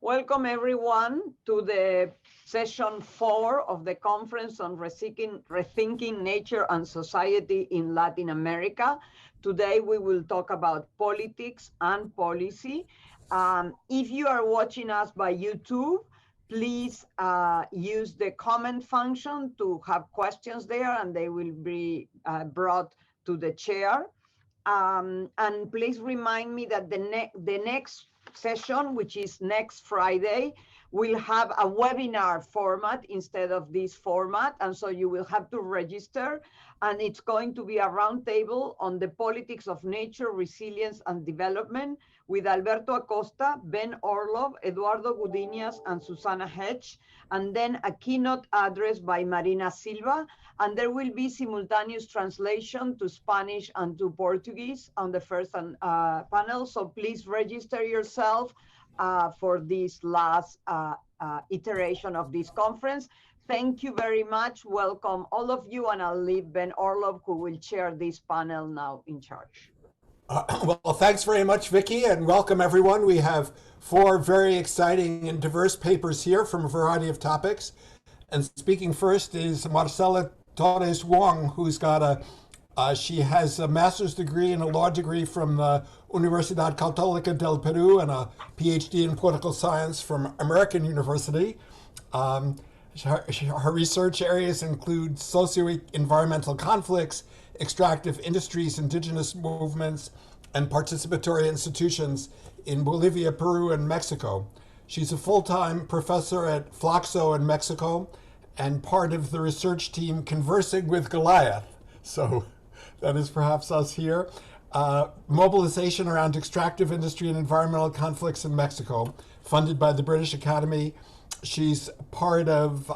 Welcome everyone to the session 4 of the conference on rethinking nature and society in Latin America. Today we will talk about politics and policy. If you are watching us by YouTube, please use the comment function to have questions there, and they will be brought to the chair. And please remind me that the next session, which is next Friday, will have a webinar format instead of this format. And so you will have to register. And it's going to be a roundtable on the politics of nature, resilience, and development with Alberto Acosta, Ben Orlov, Eduardo Gudinias, and Susana Hedge. And then a keynote address by Marina Silva. And there will be simultaneous translation to Spanish and to Portuguese on the first panel. So please register yourself for this last iteration of this conference. Thank you very much. Welcome all of you, and I'll leave Ben Orlov, who will chair this panel, now in charge. Well, thanks very much, Vicky, and welcome everyone. We have 4 very exciting and diverse papers here from a variety of topics. And speaking first is Marcela Torres Wong, who's got she has a master's degree and a law degree from the Universidad Católica del Perú and a PhD in political science from American University. Her research areas include socio-environmental conflicts, extractive industries, indigenous movements, and participatory institutions in Bolivia, Peru, and Mexico. She's a full-time professor at Flaxo in Mexico and part of the research team Conversing with Goliath. So that is perhaps us here. Mobilization around extractive industry and environmental conflicts in Mexico, funded by the British Academy. She's part of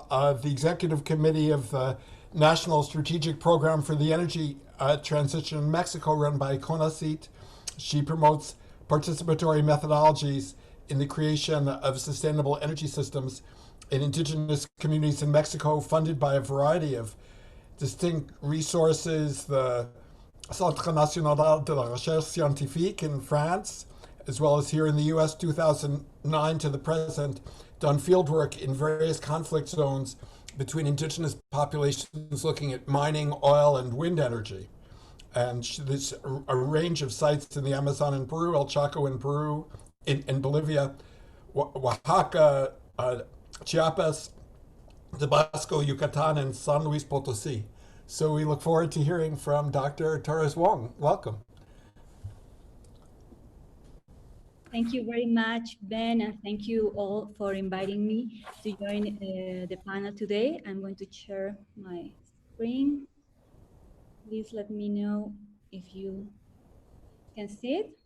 the executive committee of the National Strategic Program for the Energy Transition in Mexico, run by CONACYT. She promotes participatory methodologies in the creation of sustainable energy systems in indigenous communities in Mexico, funded by a variety of distinct resources, the Centre National de la Recherche Scientifique in France, as well as here in the US, 2009 to the present, done fieldwork in various conflict zones between indigenous populations looking at mining, oil, and wind energy. And there's a range of sites in the Amazon in Peru, El Chaco in Peru, in Bolivia, Oaxaca, Chiapas, Tabasco, Yucatan, and San Luis Potosí. So we look forward to hearing from Dr. Torres Wong. Welcome. Thank you very much, Ben, and thank you all for inviting me to join the panel today. I'm going to share my screen. Please let me know if you can see it.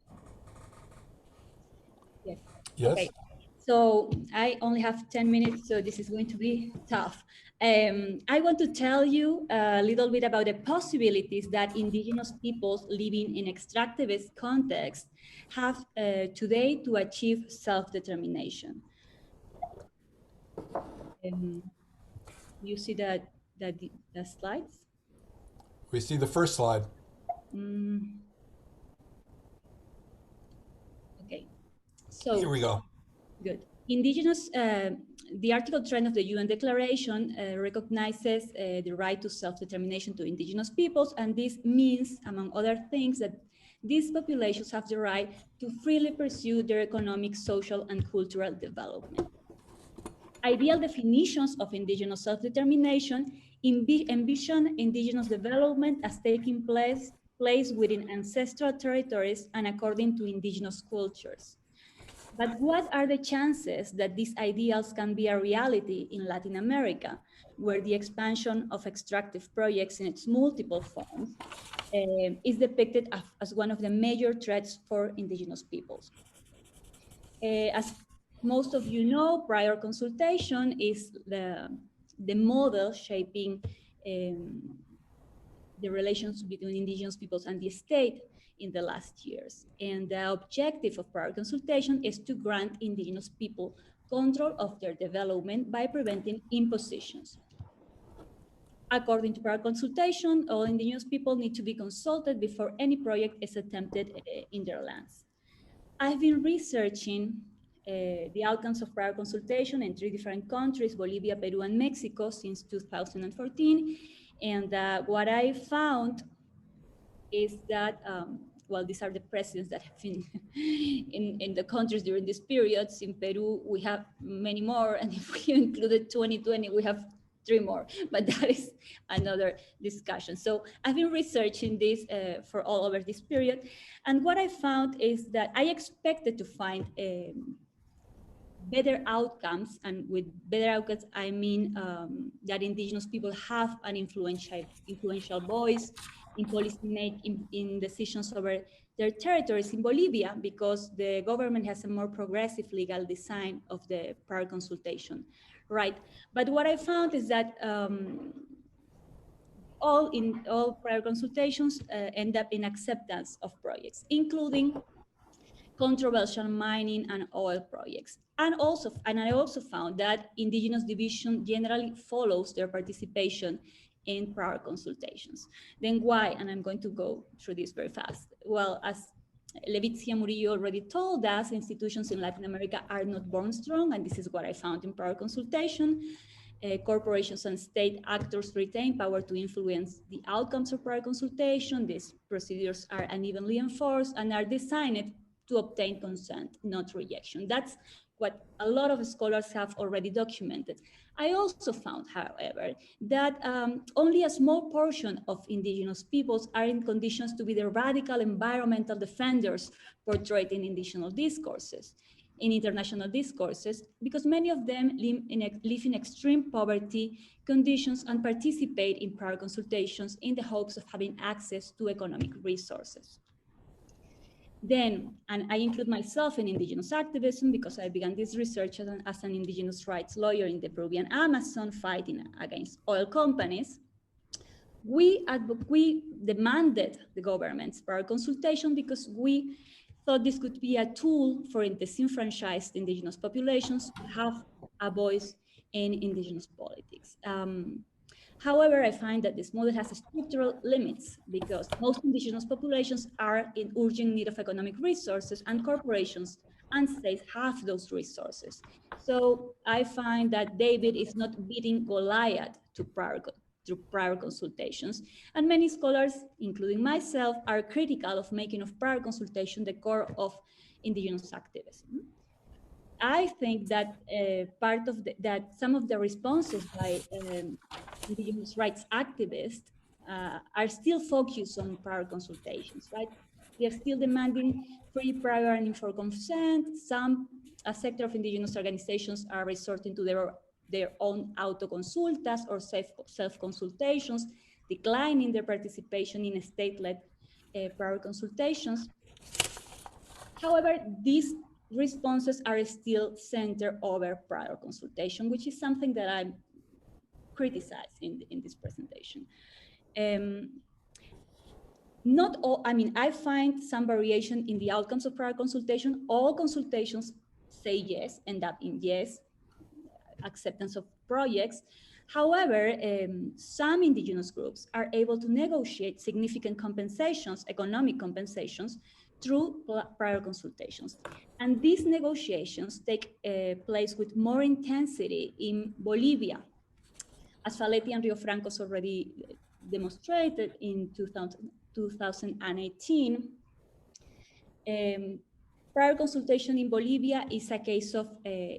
Yes. Yes. Okay. So I only have 10 minutes, so this is going to be tough. I want to tell you a little bit about the possibilities that indigenous peoples living in extractivist contexts have today to achieve self-determination. You see the slides? We see the first slide. Okay. So here we go. Good. Indigenous, the Article 10 of the UN Declaration recognizes the right to self-determination to indigenous peoples, and this means, among other things, that these populations have the right to freely pursue their economic, social, and cultural development. Ideal definitions of indigenous self-determination envision indigenous development as taking place within ancestral territories and according to indigenous cultures. But what are the chances that these ideals can be a reality in Latin America, where the expansion of extractive projects in its multiple forms is depicted as one of the major threats for indigenous peoples? As most of you know, prior consultation is the model shaping the relations between indigenous peoples and the state in the last years. And the objective of prior consultation is to grant indigenous people control of their development by preventing impositions. According to prior consultation, all indigenous people need to be consulted before any project is attempted in their lands. I've been researching the outcomes of prior consultation in 3 different countries, Bolivia, Peru, and Mexico since 2014. And what I found is that, well, these are the presidents that have been in the countries during these periods. In Peru, we have many more. And if we included 2020, we have 3 more, but that is another discussion. So I've been researching this for all over this period. And what I found is that I expected to find better outcomes, and with better outcomes, I mean that indigenous people have an influential voice in policy making, in decisions over their territories in Bolivia, because the government has a more progressive legal design of the prior consultation, right? But what I found is that all prior consultations end up in acceptance of projects, including controversial mining and oil projects. And I also found that indigenous division generally follows their participation in prior consultations. Then why? And I'm going to go through this very fast. Well, as Levizia Murillo already told us, institutions in Latin America are not born strong, and this is what I found in prior consultation. Corporations and state actors retain power to influence the outcomes of prior consultation. These procedures are unevenly enforced and are designed to obtain consent, not rejection. That's what a lot of scholars have already documented. I also found, however, that only a small portion of indigenous peoples are in conditions to be the radical environmental defenders portrayed in indigenous discourses, in international discourses, because many of them live in extreme poverty conditions and participate in prior consultations in the hopes of having access to economic resources. Then, and I include myself in indigenous activism because I began this research as an indigenous rights lawyer in the Peruvian Amazon fighting against oil companies. We demanded the government's prior consultation because we thought this could be a tool for disenfranchised indigenous populations to have a voice in indigenous politics. However, I find that this model has structural limits because most indigenous populations are in urgent need of economic resources, and corporations and states have those resources. So I find that David is not beating Goliath through prior consultations. And many scholars, including myself, are critical of making of prior consultation the core of indigenous activism. I think that that some of the responses by indigenous rights activists are still focused on prior consultations, right? They are still demanding free, prior, and informed consent. A sector of indigenous organizations are resorting to their own autoconsultas or self-consultations, declining their participation in state-led prior consultations. However, these responses are still centered over prior consultation, which is something that I'm criticized in this presentation. Not all, I mean, I find some variation in the outcomes of prior consultation. All consultations say yes, end up in yes, acceptance of projects. However, some indigenous groups are able to negotiate significant compensations, economic compensations, through prior consultations. And these negotiations take place with more intensity in Bolivia. As Faletti and Rio Francos already demonstrated in 2018, prior consultation in Bolivia is a case of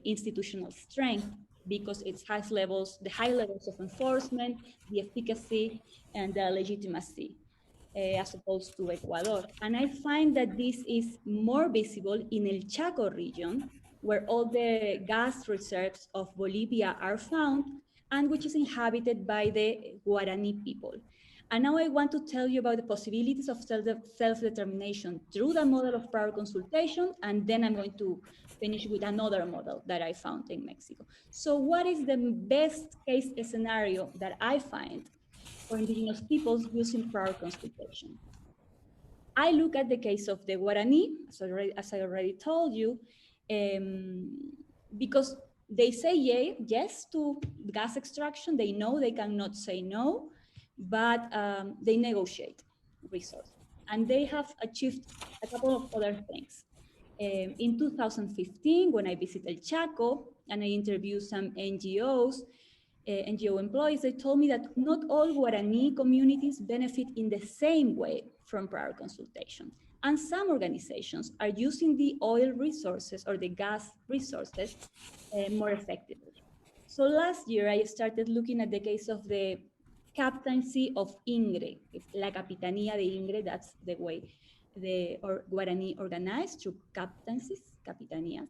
institutional strength because it has the high levels of enforcement, the efficacy, and the legitimacy, as opposed to Ecuador. And I find that this is more visible in El Chaco region, where all the gas reserves of Bolivia are found, and which is inhabited by the Guarani people. And now I want to tell you about the possibilities of self-determination through the model of prior consultation, and then I'm going to finish with another model that I found in Mexico. So what is the best case scenario that I find for indigenous peoples using prior consultation? I look at the case of the Guarani, as I already told you, because they say yes to gas extraction. They know they cannot say no, but they negotiate resources. And they have achieved a couple of other things. In 2015, when I visited Chaco and I interviewed some NGOs, NGO employees, they told me that not all Guarani communities benefit in the same way from prior consultation. And some organizations are using the oil resources or the gas resources more effectively. So last year, I started looking at the case of the captaincy of INGRE, La Capitanía de INGRE, that's the way the Guarani organized through captaincies, capitanías.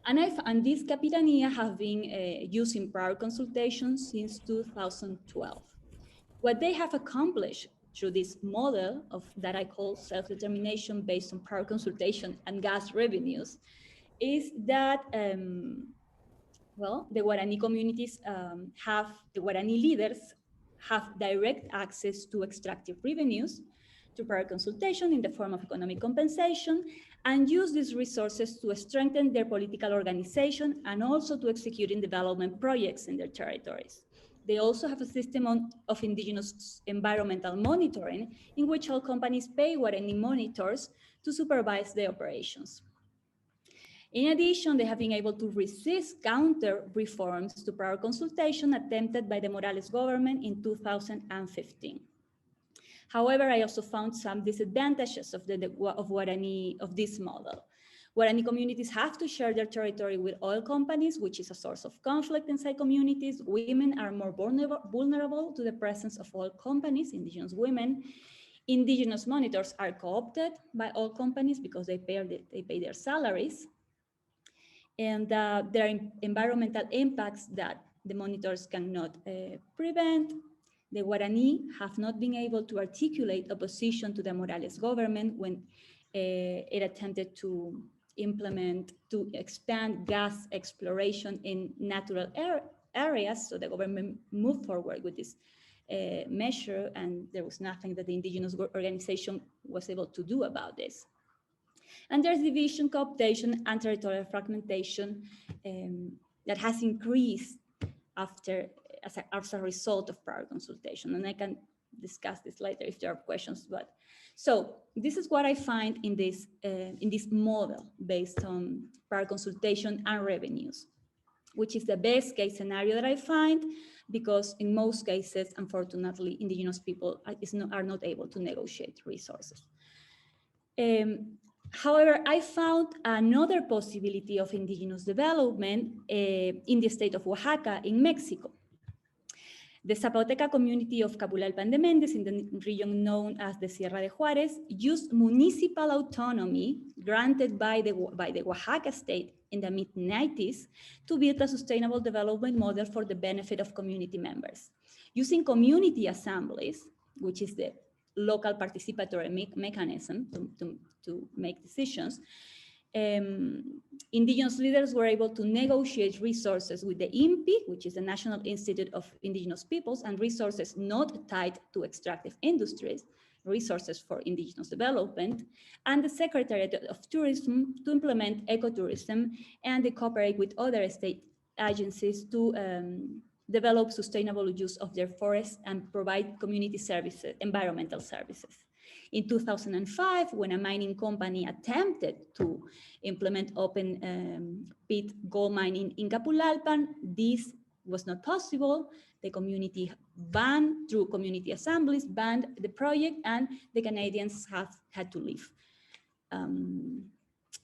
And these capitania have been using prior consultations since 2012. What they have accomplished through this model of that I call self-determination based on prior consultation and gas revenues is that, well, the Guarani communities the Guarani leaders have direct access to extractive revenues to prior consultation in the form of economic compensation, and use these resources to strengthen their political organization and also to execute in development projects in their territories. They also have a system of indigenous environmental monitoring in which all companies pay Guarani monitors to supervise their operations. In addition, they have been able to resist counter reforms to prior consultation attempted by the Morales government in 2015. However, I also found some disadvantages of this model. Guarani communities have to share their territory with oil companies, which is a source of conflict inside communities. Women are more vulnerable to the presence of oil companies, indigenous women. Indigenous monitors are co-opted by oil companies because they pay their salaries. And there are environmental impacts that the monitors cannot prevent. The Guarani have not been able to articulate opposition to the Morales government when it attempted to expand gas exploration in natural areas. So the government moved forward with this measure, and there was nothing that the indigenous organization was able to do about this. And there's division, cooptation, and territorial fragmentation that has increased as a result of prior consultation. And I can discuss this later if there are questions. But so this is what I find in this model based on prior consultation and revenues, which is the best case scenario that I find, because in most cases, unfortunately, indigenous people are not able to negotiate resources. However, I found another possibility of indigenous development in the state of Oaxaca in Mexico. The Zapoteca community of Capulalpan de Méndez, in the region known as the Sierra de Juárez, used municipal autonomy granted by the Oaxaca state in the mid-90s to build a sustainable development model for the benefit of community members. Using community assemblies, which is the local participatory mechanism to make decisions, indigenous leaders were able to negotiate resources with the INPI, which is the National Institute of Indigenous Peoples, and resources not tied to extractive industries, resources for indigenous development, and the Secretariat of Tourism to implement ecotourism, and they cooperate with other state agencies to develop sustainable use of their forests and provide community services, environmental services. In 2005, when a mining company attempted to implement open pit gold mining in Capulalpan, this was not possible. The community banned, through community assemblies, banned the project, and the Canadians had to leave.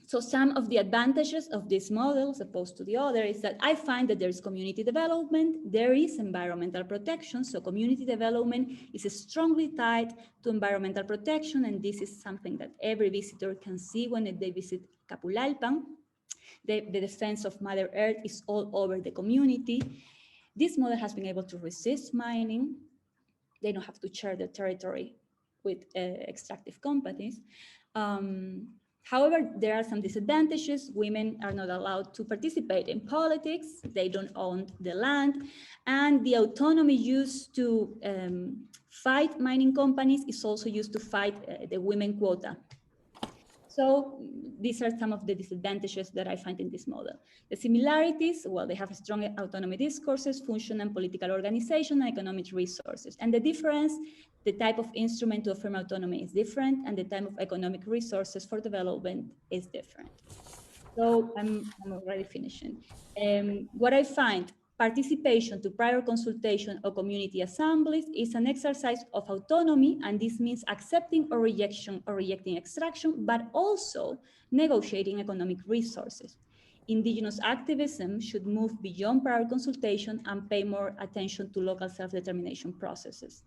So some of the advantages of this model, as opposed to the other, is that I find that there is community development, there is environmental protection. So community development is strongly tied to environmental protection, and this is something that every visitor can see when they visit Capulalpan. The defense of Mother Earth is all over the community. This model has been able to resist mining. They don't have to share the territory with extractive companies. However, there are some disadvantages. Women are not allowed to participate in politics. They don't own the land. And the autonomy used to fight mining companies is also used to fight the women quota. So these are some of the disadvantages that I find in this model. The similarities, well, they have strong autonomy discourses, function and political organization, and economic resources. And the difference, the type of instrument to affirm autonomy is different, and the type of economic resources for development is different. So I'm already finishing. What I find, participation to prior consultation or community assemblies is an exercise of autonomy, and this means accepting or rejecting extraction, but also negotiating economic resources. Indigenous activism should move beyond prior consultation and pay more attention to local self-determination processes.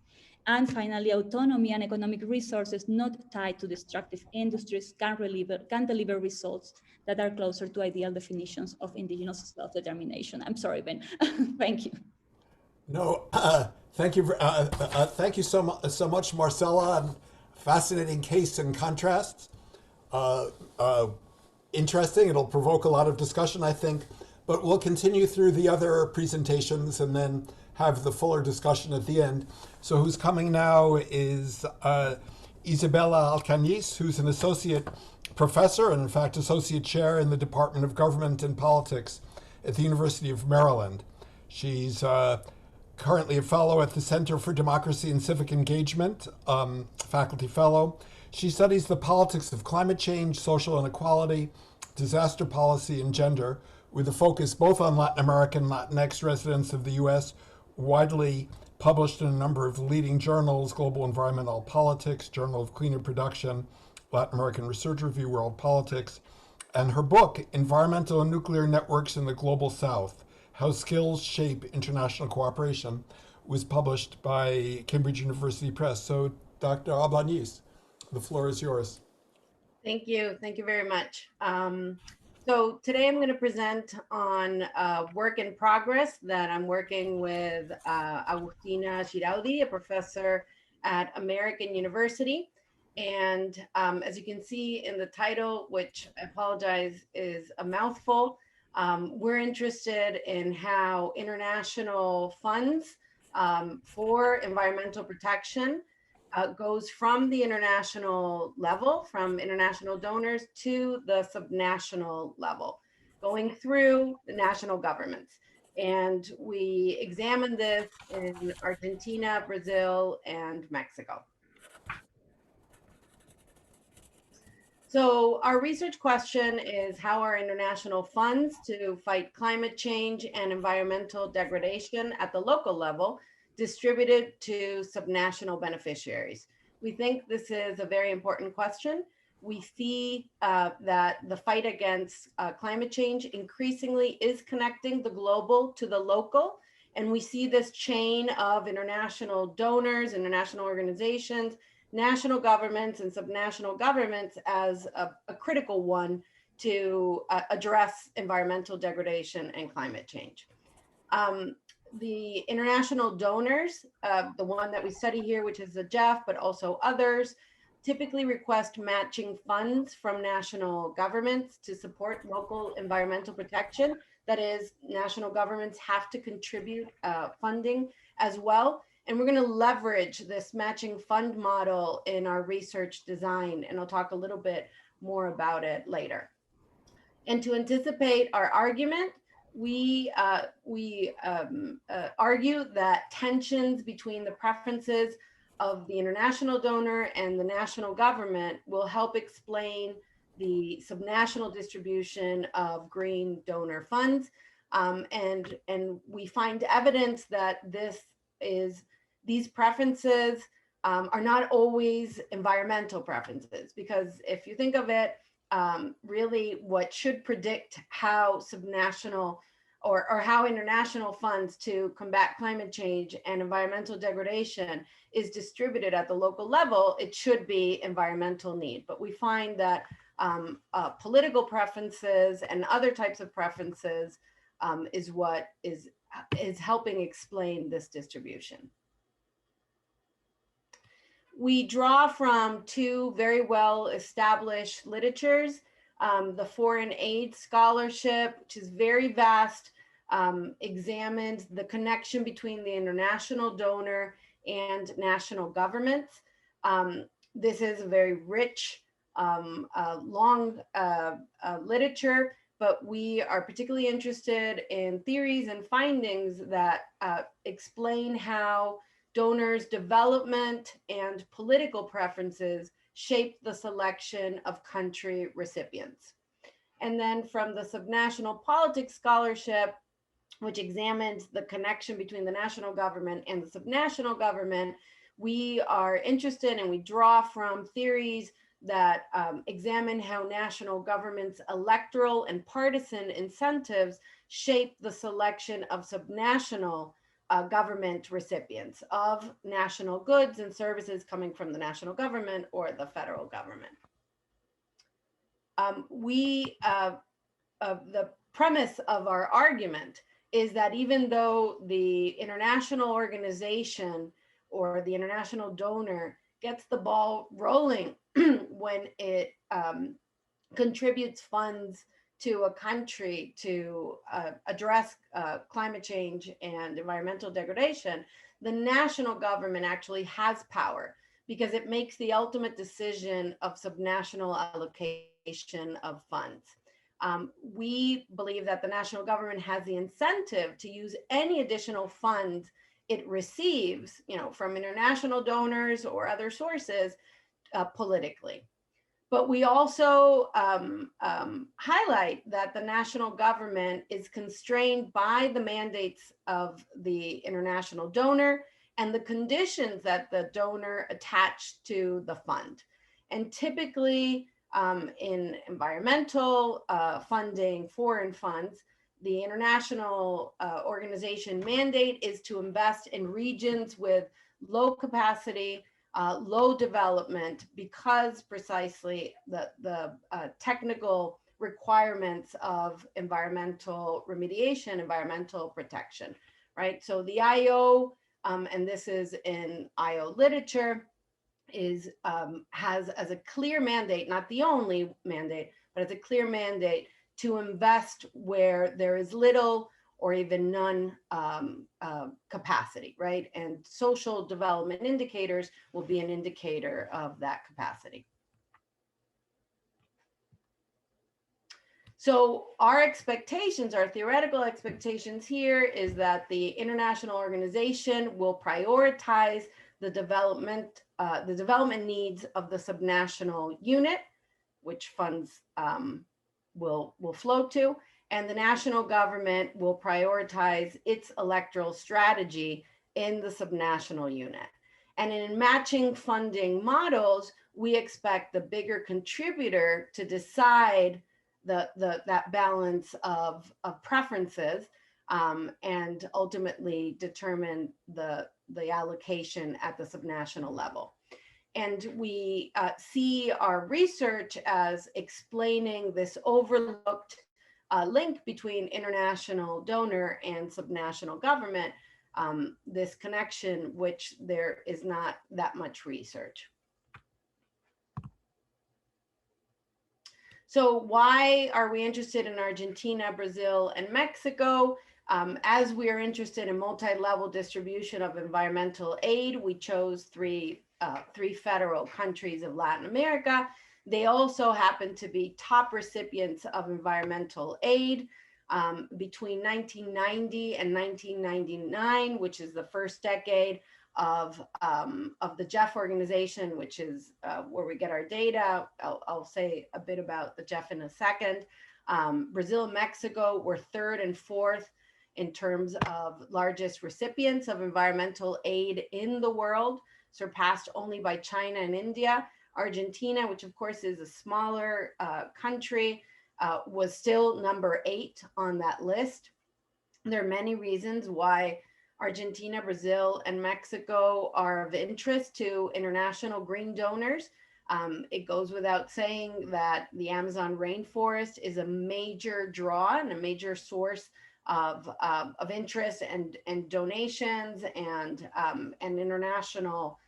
And finally, autonomy and economic resources not tied to destructive industries can deliver results that are closer to ideal definitions of indigenous self-determination. I'm sorry, Ben. Thank you. No, thank you. Thank you so much, Marcela. And fascinating case and contrasts. Interesting. It'll provoke a lot of discussion, I think. But we'll continue through the other presentations and then have the fuller discussion at the end. So who's coming now is Isabella Alcañiz, who's an associate professor and in fact associate chair in the Department of Government and Politics at the University of Maryland. She's currently a fellow at the Center for Democracy and Civic Engagement, faculty fellow. She studies the politics of climate change, social inequality, disaster policy, and gender, with a focus both on Latin American Latinx residents of the US, widely published in a number of leading journals: Global Environmental Politics, Journal of Cleaner Production, Latin American Research Review, World Politics, and her book, Environmental and Nuclear Networks in the Global South, How Skills Shape International Cooperation, was published by Cambridge University Press. So Dr. Alcañiz, the floor is yours. Thank you. Thank you very much. So today I'm going to present on work in progress that I'm working with Agustina Giraldi, a professor at American University. And as you can see in the title, which I apologize is a mouthful, we're interested in how international funds for environmental protection goes from the international level, from international donors to the subnational level, going through the national governments. And we examined this in Argentina, Brazil, and Mexico. So our research question is, how are international funds to fight climate change and environmental degradation at the local level distributed to subnational beneficiaries? We think this is a very important question. We see that the fight against climate change increasingly is connecting the global to the local. And we see this chain of international donors, international organizations, national governments, and subnational governments as a critical one to address environmental degradation and climate change. The international donors, the one that we study here, which is the GEF, but also others, typically request matching funds from national governments to support local environmental protection. That is, national governments have to contribute funding as well. And we're going to leverage this matching fund model in our research design, and I'll talk a little bit more about it later. And to anticipate our argument, we argue that tensions between the preferences of the international donor and the national government will help explain the subnational distribution of green donor funds. And we find evidence that these preferences are not always environmental preferences, because if you think of it, really what should predict how subnational or how international funds to combat climate change and environmental degradation is distributed at the local level, it should be environmental need. But we find that political preferences and other types of preferences is what is helping explain this distribution. We draw from two very well established literatures, the Foreign Aid Scholarship, which is very vast, examined the connection between the international donor and national governments. This is a very rich long literature, but we are particularly interested in theories and findings that explain how donors' development and political preferences shape the selection of country recipients. And then from the subnational politics scholarship, which examines the connection between the national government and the subnational government, we are interested and we draw from theories that examine how national governments' electoral and partisan incentives shape the selection of subnational government recipients of national goods and services coming from the national government or the federal government. The premise of our argument is that even though the international organization or the international donor gets the ball rolling when it contributes funds to a country to address climate change and environmental degradation, the national government actually has power because it makes the ultimate decision of subnational allocation of funds. We believe that the national government has the incentive to use any additional funds it receives, from international donors or other sources politically. But we also highlight that the national government is constrained by the mandates of the international donor and the conditions that the donor attached to the fund. And typically in environmental funding, foreign funds, the international organization mandate is to invest in regions with low capacity, low development, because precisely the technical requirements of environmental remediation, environmental protection, right? So the IO, and this is in IO literature, has as a clear mandate, not the only mandate, but as a clear mandate to invest where there is little or even none capacity, right? And social development indicators will be an indicator of that capacity. So our expectations, our theoretical expectations here is that the international organization will prioritize the development needs of the subnational unit, which funds will flow to, and the national government will prioritize its electoral strategy in the subnational unit. And in matching funding models, we expect the bigger contributor to decide that balance of preferences and ultimately determine the allocation at the subnational level. And we see our research as explaining this overlooked link between international donor and subnational government, this connection, which there is not that much research. So why are we interested in Argentina, Brazil, and Mexico? As we are interested in multi-level distribution of environmental aid, we chose three federal countries of Latin America. They also happen to be top recipients of environmental aid between 1990 and 1999, which is the first decade of the Jeff organization, which is where we get our data. I'll say a bit about the Jeff in a second. Brazil and Mexico were third and fourth in terms of largest recipients of environmental aid in the world, surpassed only by China and India. Argentina, which of course is a smaller country, was still number 8 on that list. There are many reasons why Argentina, Brazil, and Mexico are of interest to international green donors. It goes without saying that the Amazon rainforest is a major draw and a major source of interest and donations and international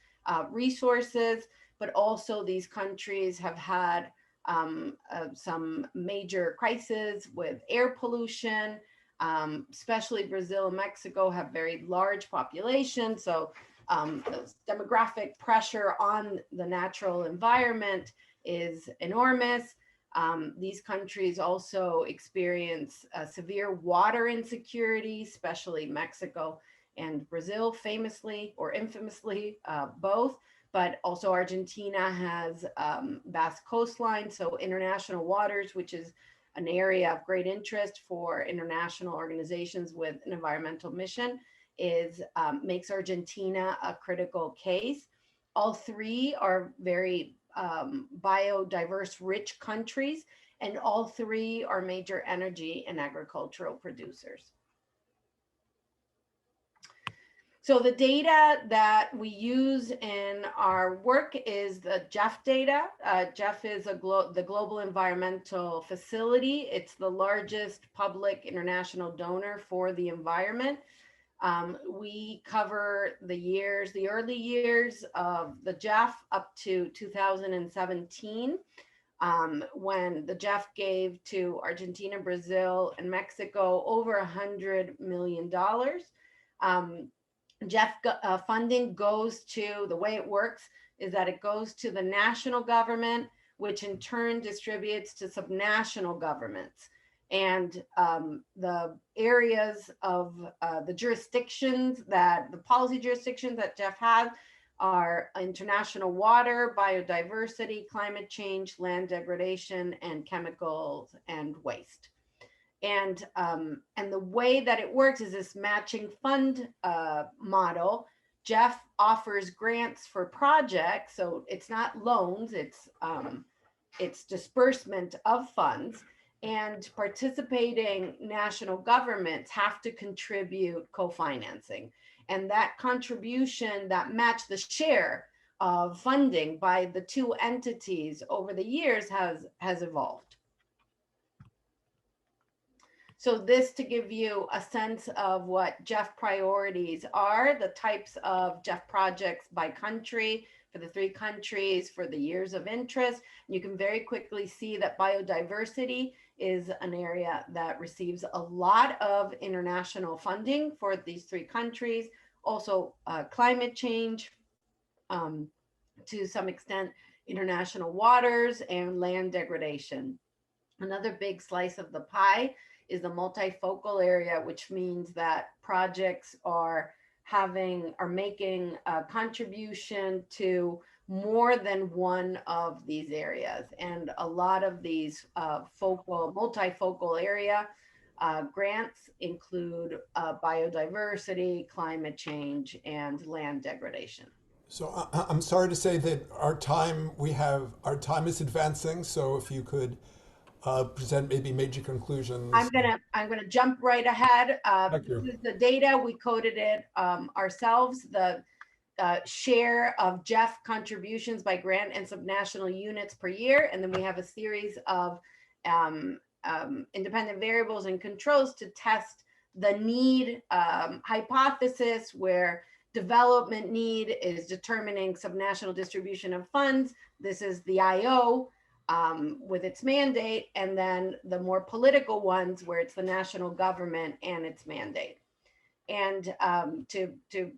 resources, but also these countries have had some major crises with air pollution. Especially Brazil and Mexico have very large populations, so demographic pressure on the natural environment is enormous. These countries also experience severe water insecurity, especially Mexico and Brazil, famously or infamously, both. But also Argentina has vast coastline, so international waters, which is an area of great interest for international organizations with an environmental mission, makes Argentina a critical case. All three are very biodiverse, rich countries, and all three are major energy and agricultural producers. So the data that we use in our work is the GEF data. GEF is the Global Environmental Facility. It's the largest public international donor for the environment. We cover the early years of the GEF up to 2017, when the GEF gave to Argentina, Brazil, and Mexico over $100 million. GEF funding goes to, the way it works is that it goes to the national government, which in turn distributes to subnational governments. And the areas of the jurisdictions the policy jurisdictions that GEF has are international water, biodiversity, climate change, land degradation, and chemicals and waste. And the way that it works is this matching fund model. GEF offers grants for projects, so it's not loans, it's disbursement of funds, and participating national governments have to contribute co-financing. And that contribution, that match, the share of funding by the two entities over the years has evolved. So this to give you a sense of what GEF priorities are, the types of GEF projects by country, for the three countries, for the years of interest. You can very quickly see that biodiversity is an area that receives a lot of international funding for these three countries. Also climate change, to some extent, international waters, and land degradation. Another big slice of the pie is the multifocal area, which means that projects are making a contribution to more than one of these areas. And a lot of these multifocal area grants include biodiversity, climate change, and land degradation. So I'm sorry to say that our time is advancing. So if you could present maybe major conclusions. I'm gonna jump right ahead. Thank you. This is the data. We coded it ourselves. The share of GEF contributions by grant and subnational units per year, and then we have a series of independent variables and controls to test the need hypothesis, where development need is determining subnational distribution of funds. This is the IO. With its mandate, and then the more political ones where it's the national government and its mandate. And to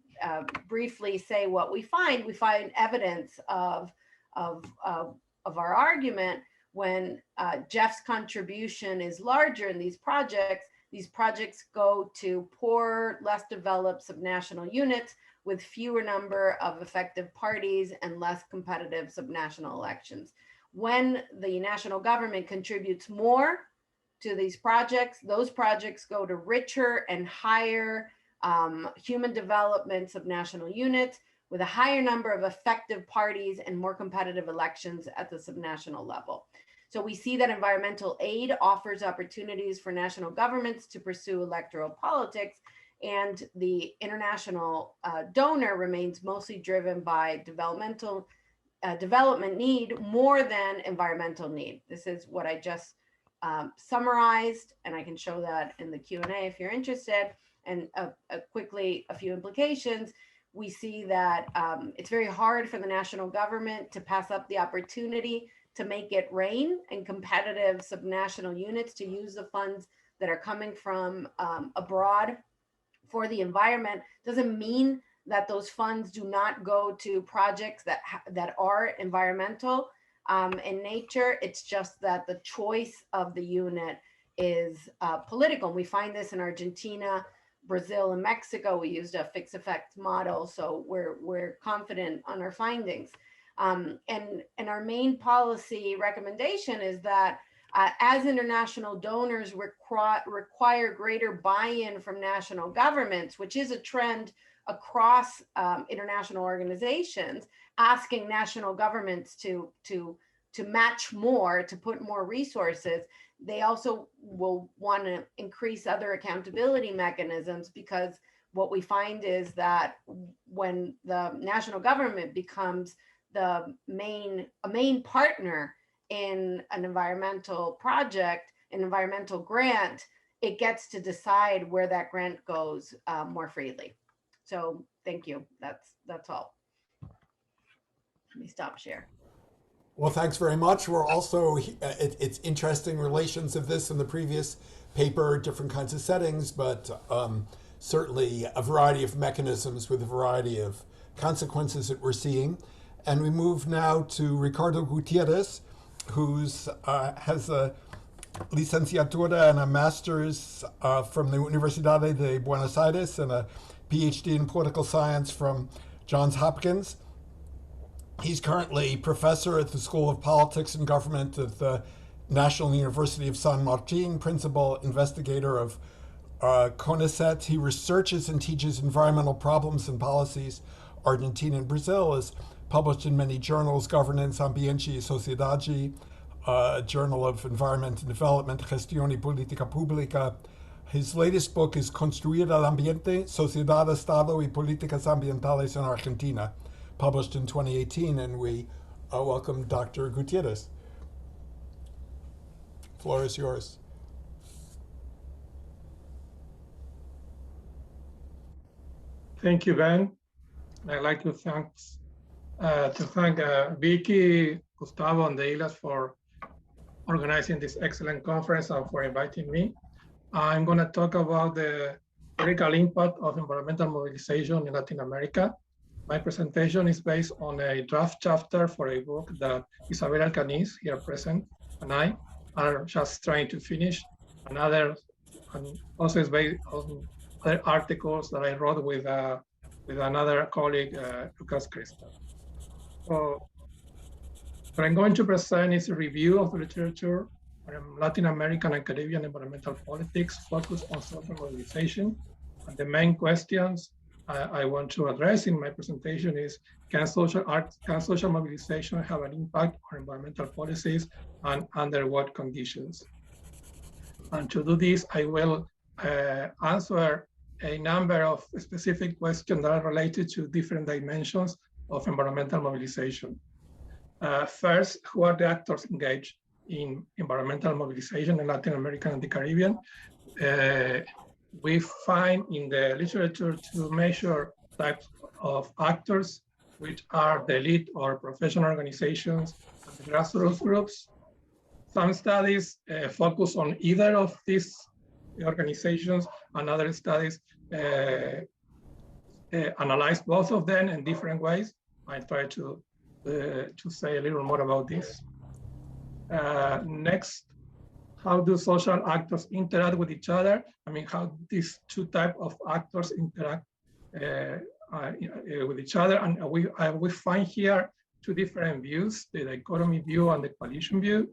briefly say what we find evidence of our argument when GEF's contribution is larger in these projects go to poor, less developed subnational units with fewer number of effective parties and less competitive subnational elections. When the national government contributes more to these projects, those projects go to richer and higher human development subnational units with a higher number of effective parties and more competitive elections at the subnational level. So we see that environmental aid offers opportunities for national governments to pursue electoral politics, and the international donor remains mostly driven by development need more than environmental need. This is what I just summarized, and I can show that in the Q&A if you're interested. And quickly, a few implications. We see that it's very hard for the national government to pass up the opportunity to make it rain and competitive subnational units to use the funds that are coming from abroad for the environment. Doesn't mean that those funds do not go to projects that are environmental. In nature, it's just that the choice of the unit is political. We find this in Argentina, Brazil, and Mexico. We used a fixed effect model, so we're confident on our findings. And our main policy recommendation is that as international donors require greater buy-in from national governments, which is a trend across international organizations, asking national governments to match more, to put more resources. They also will want to increase other accountability mechanisms, because what we find is that when the national government becomes a main partner in an environmental project, an environmental grant, it gets to decide where that grant goes more freely. So thank you. That's all. Let me stop share. Well, thanks very much. We're also, it's interesting relations of this in the previous paper, different kinds of settings, but certainly a variety of mechanisms with a variety of consequences that we're seeing. And we move now to Ricardo Gutierrez, who has a licenciatura and a master's from the Universidad de Buenos Aires and a PhD in political science from Johns Hopkins. He's currently professor at the School of Politics and Government at the National University of San Martin, principal investigator of CONICET. He researches and teaches environmental problems and policies, Argentina and Brazil, is published in many journals, Governance, Ambiente y Sociedade, Journal of Environment and Development, Gestión y Política Pública. His latest book is Construir el Ambiente, Sociedad, Estado y Políticas Ambientales en Argentina, published in 2018, and we welcome Dr. Gutierrez. The floor is yours. Thank you, Ben. I'd like to thank Vicky, Gustavo, and Deilas for organizing this excellent conference and for inviting me. I'm going to talk about the critical impact of environmental mobilization in Latin America. My presentation is based on a draft chapter for a book that Isabel Alcaniz, here present, and I are just trying to finish. And also is based on other articles that I wrote with another colleague, Lucas Cresta. So what I'm going to present is a review of the literature on Latin American and Caribbean environmental politics focused on social mobilization. And the main questions I want to address in my presentation is, can social mobilization have an impact on environmental policies, and under what conditions? And to do this, I will answer a number of specific questions that are related to different dimensions of environmental mobilization. First, who are the actors engaged in environmental mobilization in Latin America and the Caribbean? We find in the literature two major types of actors, which are the elite or professional organizations and the grassroots groups. Some studies focus on either of these organizations, and other studies analyze both of them in different ways. I try to say a little more about this. Next, how do social actors interact with each other? I mean, how these two types of actors interact with each other. And we find here two different views, the dichotomy view and the coalition view.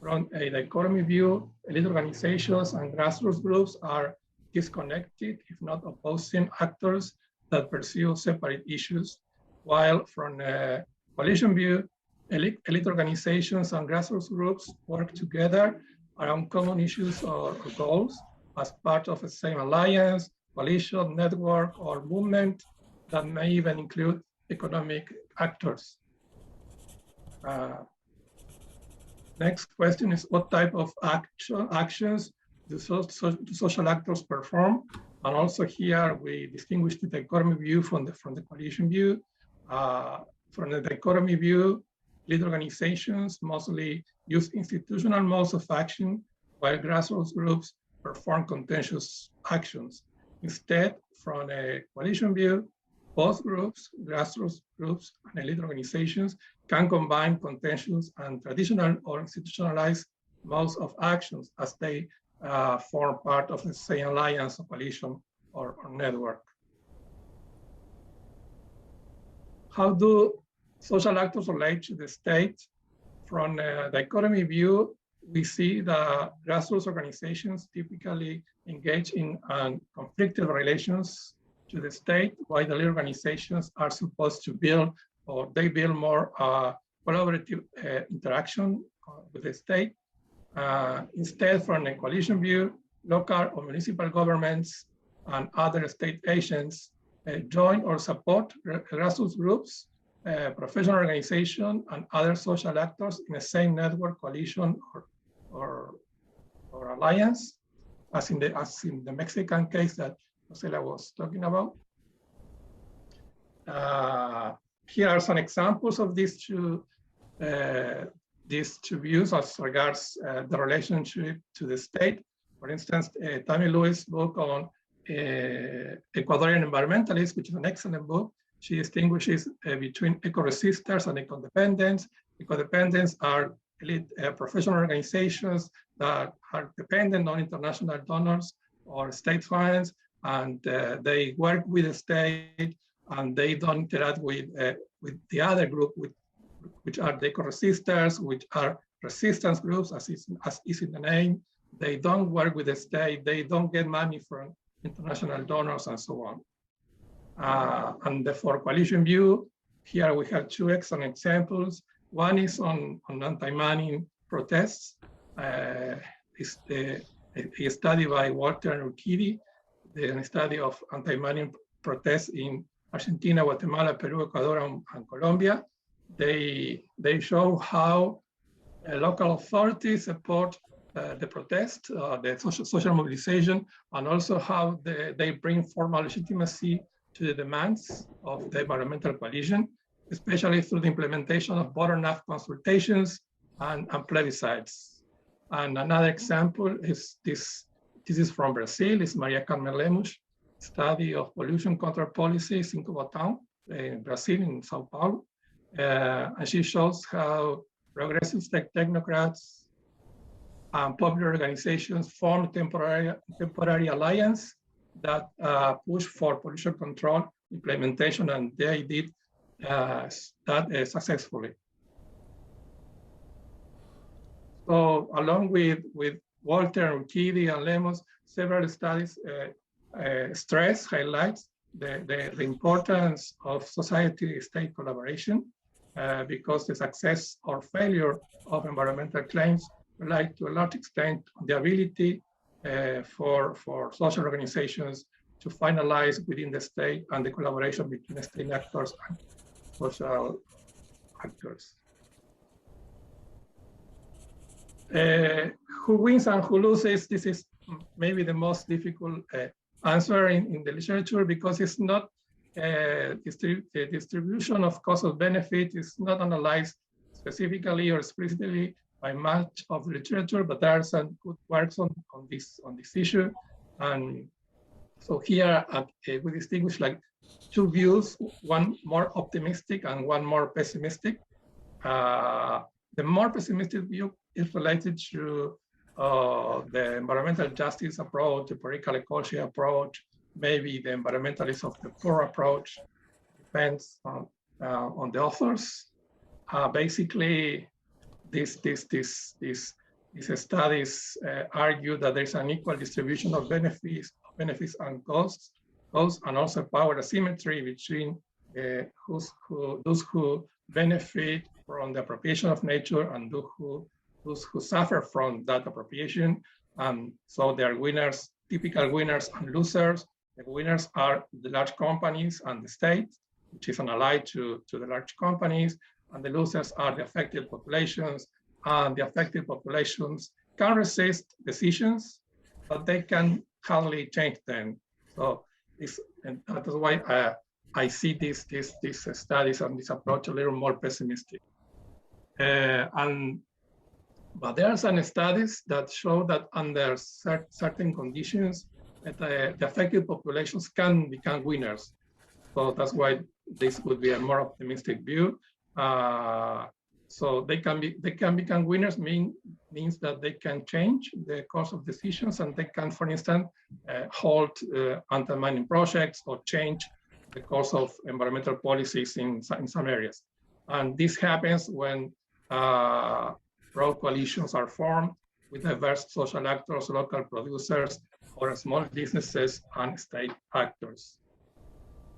From a dichotomy view, elite organizations and grassroots groups are disconnected, if not opposing actors that pursue separate issues, while from a coalition view, elite organizations and grassroots groups work together around common issues or goals as part of the same alliance, coalition, network, or movement that may even include economic actors. Next question is, what type of actions do social actors perform? And also here we distinguish the dichotomy view from the coalition view. From the dichotomy view, elite organizations mostly use institutional modes of action, while grassroots groups perform contentious actions. Instead, from a coalition view, both groups, grassroots groups and elite organizations, can combine contentious and traditional or institutionalized modes of actions as they form part of the same alliance or coalition or network. How do social actors relate to the state? From a dichotomy view, we see that grassroots organizations typically engage in conflicted relations to the state, while the elite organizations are supposed to build, or they build more collaborative interaction with the state. Instead, from a coalition view, local or municipal governments and other state agents join or support grassroots groups, professional organizations, and other social actors in the same network, coalition, or alliance, as in the Mexican case that Marcela was talking about. Here are some examples of these two views as regards the relationship to the state. For instance, Tammy Lewis' book on Ecuadorian environmentalists, which is an excellent book. She distinguishes between eco-resistors and eco-dependents. Eco-dependents are elite professional organizations that are dependent on international donors or state funds, and they work with the state, and they don't interact with the other group, which are the eco-resistors, which are resistance groups, as is in the name. They don't work with the state. They don't get money from international donors and so on. And for coalition view, here we have two excellent examples. One is on anti-mining protests. It's a study by Walter and Urquidi, the study of anti-mining protests in Argentina, Guatemala, Peru, Ecuador, and Colombia. They show how local authorities support the protest, the social mobilization, and also how they bring formal legitimacy to the demands of the environmental coalition, especially through the implementation of bottom-up consultations and plebiscites. And another example is this is from Brazil, it's Maria Carmen Lemos' study of pollution control policies in Cubatão, in Brazil, in Sao Paulo. And she shows how progressive technocrats and popular organizations form temporary alliance that push for pollution control implementation, and they did that successfully. So along with Walter, Urquidi, and Lemos, several studies highlights the importance of society-state collaboration because the success or failure of environmental claims rely to a large extent on the ability for social organizations to finalize within the state and the collaboration between state actors and social actors. Who wins and who loses? This is maybe the most difficult answer in the literature, because it's not the distribution of cost of benefit is not analyzed specifically or explicitly by much of the literature, but there are some good works on this issue. And so here we distinguish like two views, one more optimistic and one more pessimistic. The more pessimistic view is related to the environmental justice approach, the political ecology approach, maybe the environmentalist of the poor approach, depends on the authors. Basically, these studies argue that there's an equal distribution of benefits and costs, and also power asymmetry between those who benefit from the appropriation of nature and those who suffer from that appropriation. And so there are winners, typical winners and losers. The winners are the large companies and the state, which is an ally to the large companies, and the losers are the affected populations, and the affected populations can resist decisions, but they can hardly change them. So and that is why I see these studies and this approach a little more pessimistic. But there are some studies that show that under certain conditions, that the affected populations can become winners. So that's why this would be a more optimistic view. So they can become winners means that they can change the course of decisions, and they can, for instance, halt anti-mining projects or change the course of environmental policies in some areas. And this happens when broad coalitions are formed with diverse social actors, local producers, or small businesses and state actors.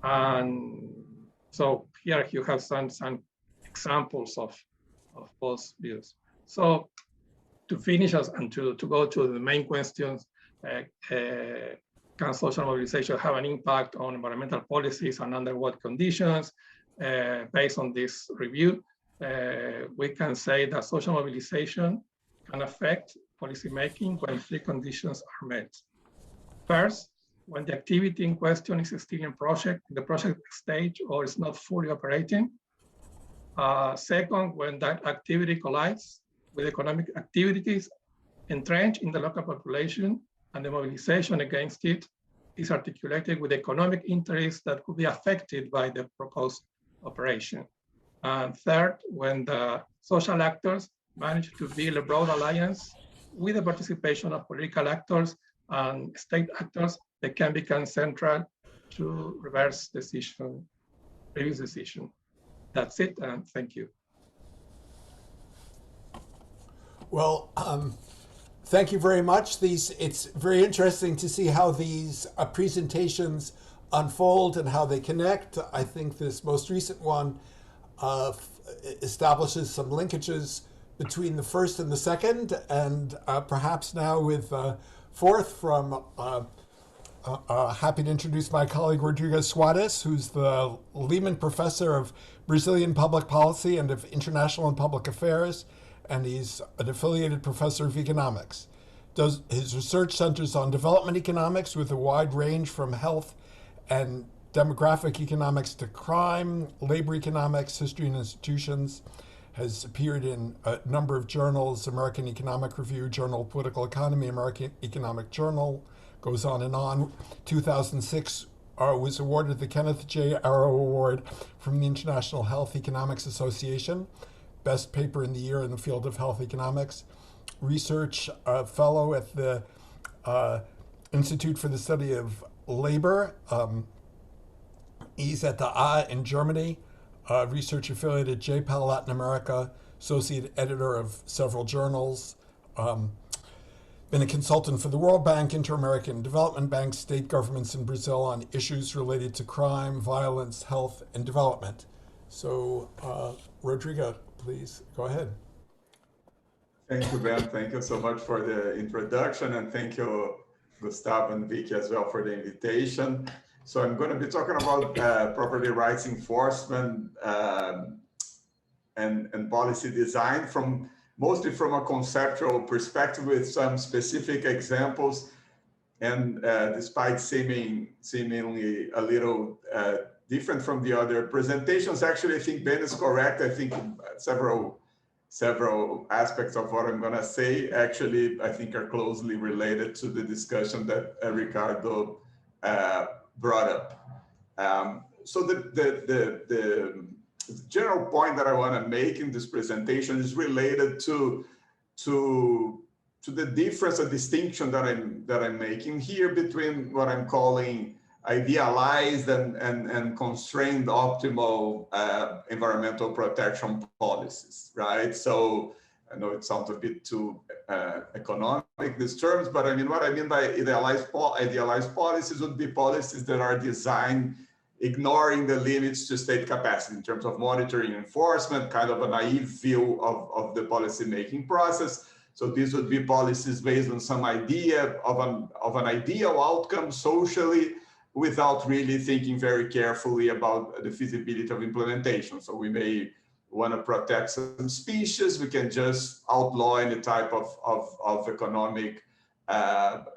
And so here you have some examples of both views. So to finish us and to go to the main questions, can social mobilization have an impact on environmental policies and under what conditions? Based on this review, we can say that social mobilization can affect policymaking when three conditions are met. First, when the activity in question is still in the project stage or is not fully operating. Second, when that activity collides with economic activities entrenched in the local population and the mobilization against it is articulated with economic interests that could be affected by the proposed operation. And third, when the social actors manage to build a broad alliance with the participation of political actors and state actors that can become central to reverse previous decision. That's it, and thank you. Well, thank you very much. It's very interesting to see how these presentations unfold and how they connect. I think this most recent one establishes some linkages between the first and the second, and perhaps now with fourth from happy to introduce my colleague Rodrigues Soares, who's the Lehman Professor of Brazilian Public Policy and of International and Public Affairs, and he's an affiliated professor of economics. His research centers on development economics with a wide range from health and demographic economics to crime, labor economics, history and institutions, has appeared in a number of journals, American Economic Review, Journal of Political Economy, American Economic Journal, goes on and on. 2006 was awarded the Kenneth J. Arrow Award from the International Health Economics Association, best paper in the year in the field of health economics. Research fellow at the Institute for the Study of Labor. He's at the A in Germany, research affiliate at JPAL Latin America, associate editor of several journals, been a consultant for the World Bank, Inter-American Development Bank, state governments in Brazil on issues related to crime, violence, health, and development. So, Rodrigo, please go ahead. Thank you, Ben. Thank you so much for the introduction, and thank you, Gustavo and Vicky, as well for the invitation. So I'm going to be talking about property rights enforcement and policy design mostly from a conceptual perspective with some specific examples. And despite seemingly a little different from the other presentations, actually, I think Ben is correct. I think several aspects of what I'm going to say actually, I think, are closely related to the discussion that Ricardo brought up. So the general point that I want to make in this presentation is related to the difference, a distinction that I'm making here between what I'm calling idealized and constrained optimal environmental protection policies, right? So I know it sounds a bit too economic, these terms, but I mean, what I mean by idealized policies would be policies that are designed ignoring the limits to state capacity in terms of monitoring enforcement, kind of a naive view of the policy-making process. So these would be policies based on some idea of an ideal outcome socially, without really thinking very carefully about the feasibility of implementation. So we may want to protect some species, we can just outlaw any type of economic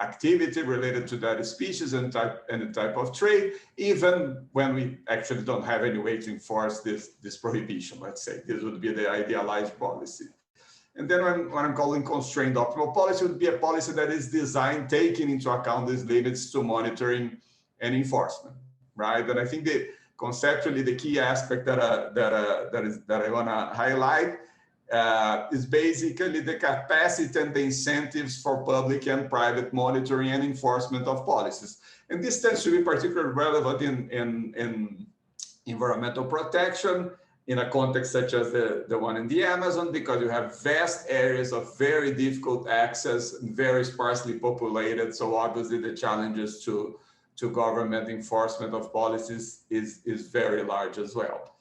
activity related to that species and any type of trade, even when we actually don't have any way to enforce this prohibition, let's say. This would be the idealized policy. And then what I'm calling constrained optimal policy would be a policy that is designed taking into account these limits to monitoring and enforcement, right? And I think conceptually, the key aspect that I want to highlight is basically the capacity and the incentives for public and private monitoring and enforcement of policies. And this tends to be particularly relevant in environmental protection in a context such as the one in the Amazon, because you have vast areas of very difficult access, very sparsely populated. So obviously the challenges to government enforcement of policies is very large as well.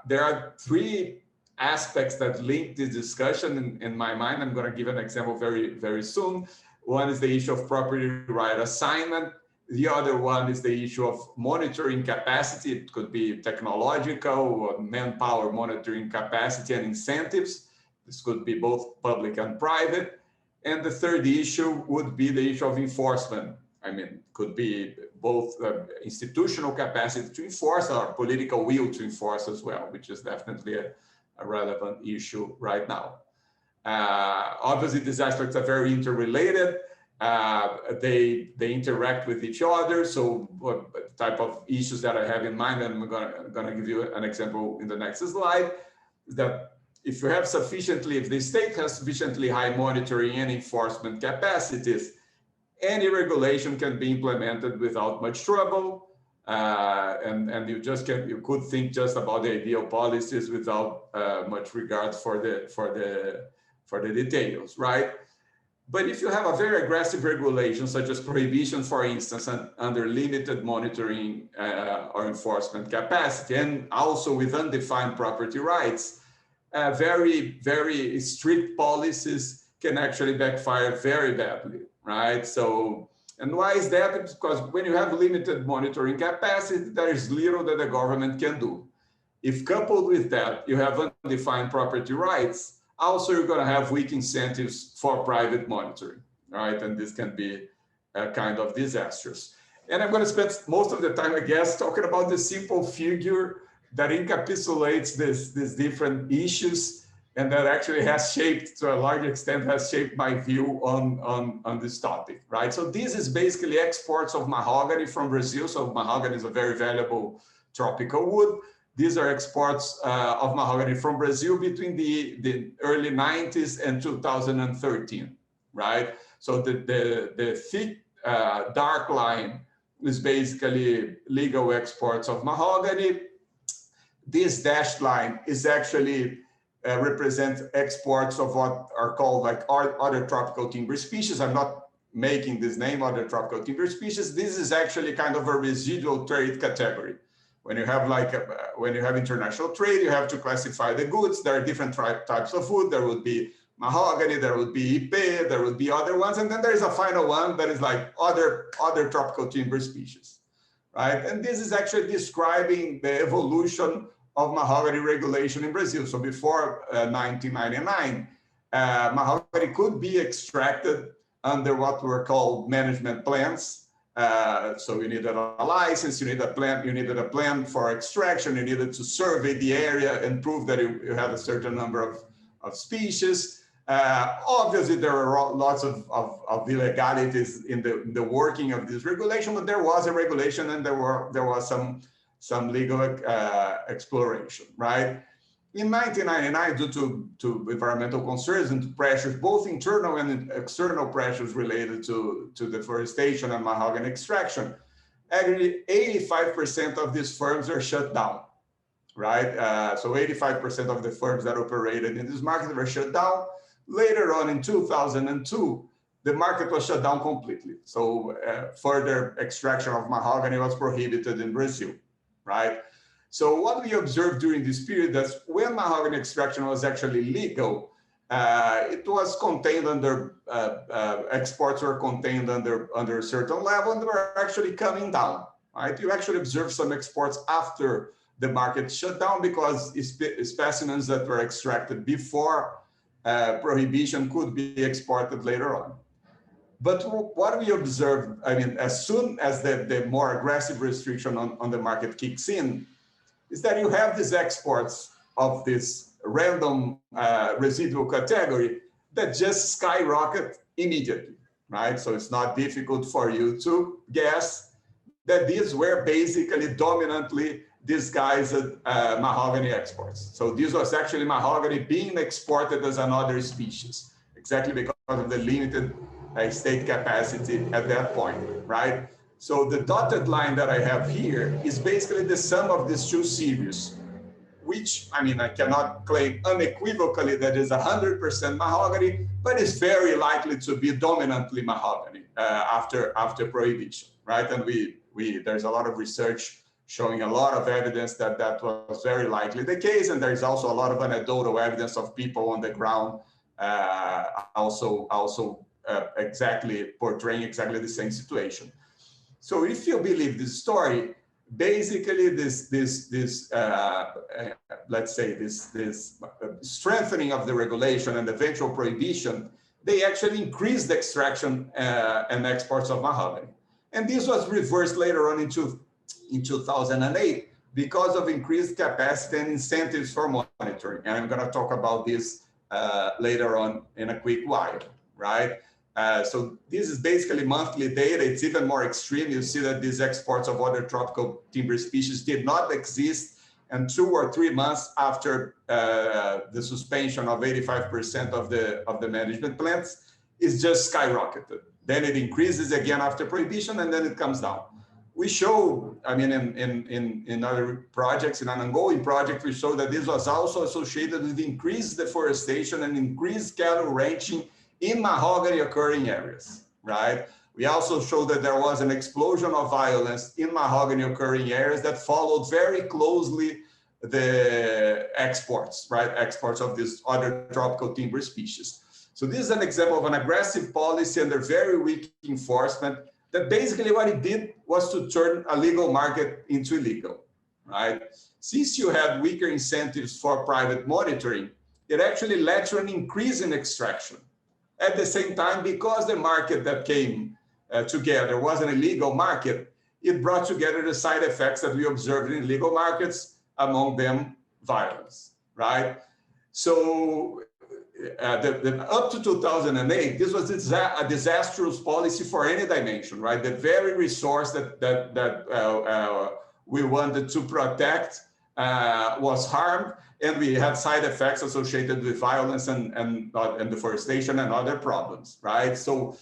There are three aspects that link this discussion in my mind. I'm going to give an example very, very soon. One is the issue of property right assignment. The other one is the issue of monitoring capacity. It could be technological or manpower monitoring capacity and incentives. This could be both public and private. And the third issue would be the issue of enforcement. I mean, could be both institutional capacity to enforce or political will to enforce as well, which is definitely a relevant issue right now. Obviously, these aspects are very interrelated. They interact with each other. So what type of issues that I have in mind, and I'm gonna give you an example in the next slide, that if the state has sufficiently high monitoring and enforcement capacities, any regulation can be implemented without much trouble. And you could think just about the ideal policies without much regard for the details, right? But if you have a very aggressive regulation, such as prohibition, for instance, under limited monitoring or enforcement capacity, and also with undefined property rights, very, very strict policies can actually backfire very badly, right? So, and why is that? It's because when you have limited monitoring capacity, there is little that the government can do. If coupled with that, you have undefined property rights, also you're going to have weak incentives for private monitoring, right? And this can be kind of disastrous. And I'm going to spend most of the time, I guess, talking about the simple figure that encapsulates these different issues, and that actually has shaped, to a large extent, has shaped my view on this topic, right? So this is basically exports of mahogany from Brazil. So mahogany is a very valuable tropical wood. These are exports of mahogany from Brazil between the early 90s and 2013, right? So the thick dark line is basically legal exports of mahogany. This dashed line is actually represent exports of what are called like other tropical timber species. I'm not making this name, other tropical timber species. This is actually kind of a residual trade category. When you have when you have international trade, you have to classify the goods. There are different types of wood. There would be mahogany, there would be ipe, there would be other ones. And then there's a final one that is like other tropical timber species, right? And this is actually describing the evolution of mahogany regulation in Brazil. So before 1999, mahogany could be extracted under what were called management plans. So you needed a license, you needed a plan for extraction, you needed to survey the area and prove that you had a certain number of species. Obviously, there are lots of illegalities in the working of this regulation, but there was a regulation and there was some legal exploration, right? In 1999, due to environmental concerns and to pressures, both internal and external pressures related to deforestation and mahogany extraction, actually 85% of these firms are shut down, right? So 85% of the firms that operated in this market were shut down. Later on in 2002, the market was shut down completely. So further extraction of mahogany was prohibited in Brazil, right? So what we observed during this period is when mahogany extraction was actually legal, it was contained under, exports were contained under a certain level, and they were actually coming down, right? You actually observe some exports after the market shut down because specimens that were extracted before prohibition could be exported later on. But what we observed, I mean, as soon as the more aggressive restriction on the market kicks in, is that you have these exports of this random residual category that just skyrocket immediately, right? So it's not difficult for you to guess that these were basically dominantly disguised mahogany exports. So this was actually mahogany being exported as another species, exactly because of the limited state capacity at that point, right? So the dotted line that I have here is basically the sum of these two series, which, I mean, I cannot claim unequivocally that is 100% mahogany, but it's very likely to be dominantly mahogany after prohibition, right? And there's a lot of research showing a lot of evidence that that was very likely the case, and there's also a lot of anecdotal evidence of people on the ground also exactly portraying exactly the same situation. So if you believe this story, basically this let's say this strengthening of the regulation and eventual prohibition, they actually increased the extraction and exports of mahogany. And this was reversed later on in 2008 because of increased capacity and incentives for monitoring. And I'm going to talk about this later on in a quick while, right? So this is basically monthly data. It's even more extreme. You see that these exports of other tropical timber species did not exist, and 2 or 3 months after the suspension of 85% of the management plans, is just skyrocketed. Then it increases again after prohibition, and then it comes down. We show, I mean, in other projects, in an ongoing project, we show that this was also associated with increased deforestation and increased cattle ranching in mahogany occurring areas, right? We also show that there was an explosion of violence in mahogany occurring areas that followed very closely the exports, right? Exports of these other tropical timber species. So this is an example of an aggressive policy under very weak enforcement that basically what it did was to turn a legal market into illegal, right? Since you had weaker incentives for private monitoring, it actually led to an increase in extraction. At the same time, because the market that came together was an illegal market, it brought together the side effects that we observed in illegal markets, among them violence, right? So up to 2008, this was a disastrous policy for any dimension, right? The very resource that we wanted to protect was harmed, and we had side effects associated with violence and deforestation and other problems, right? So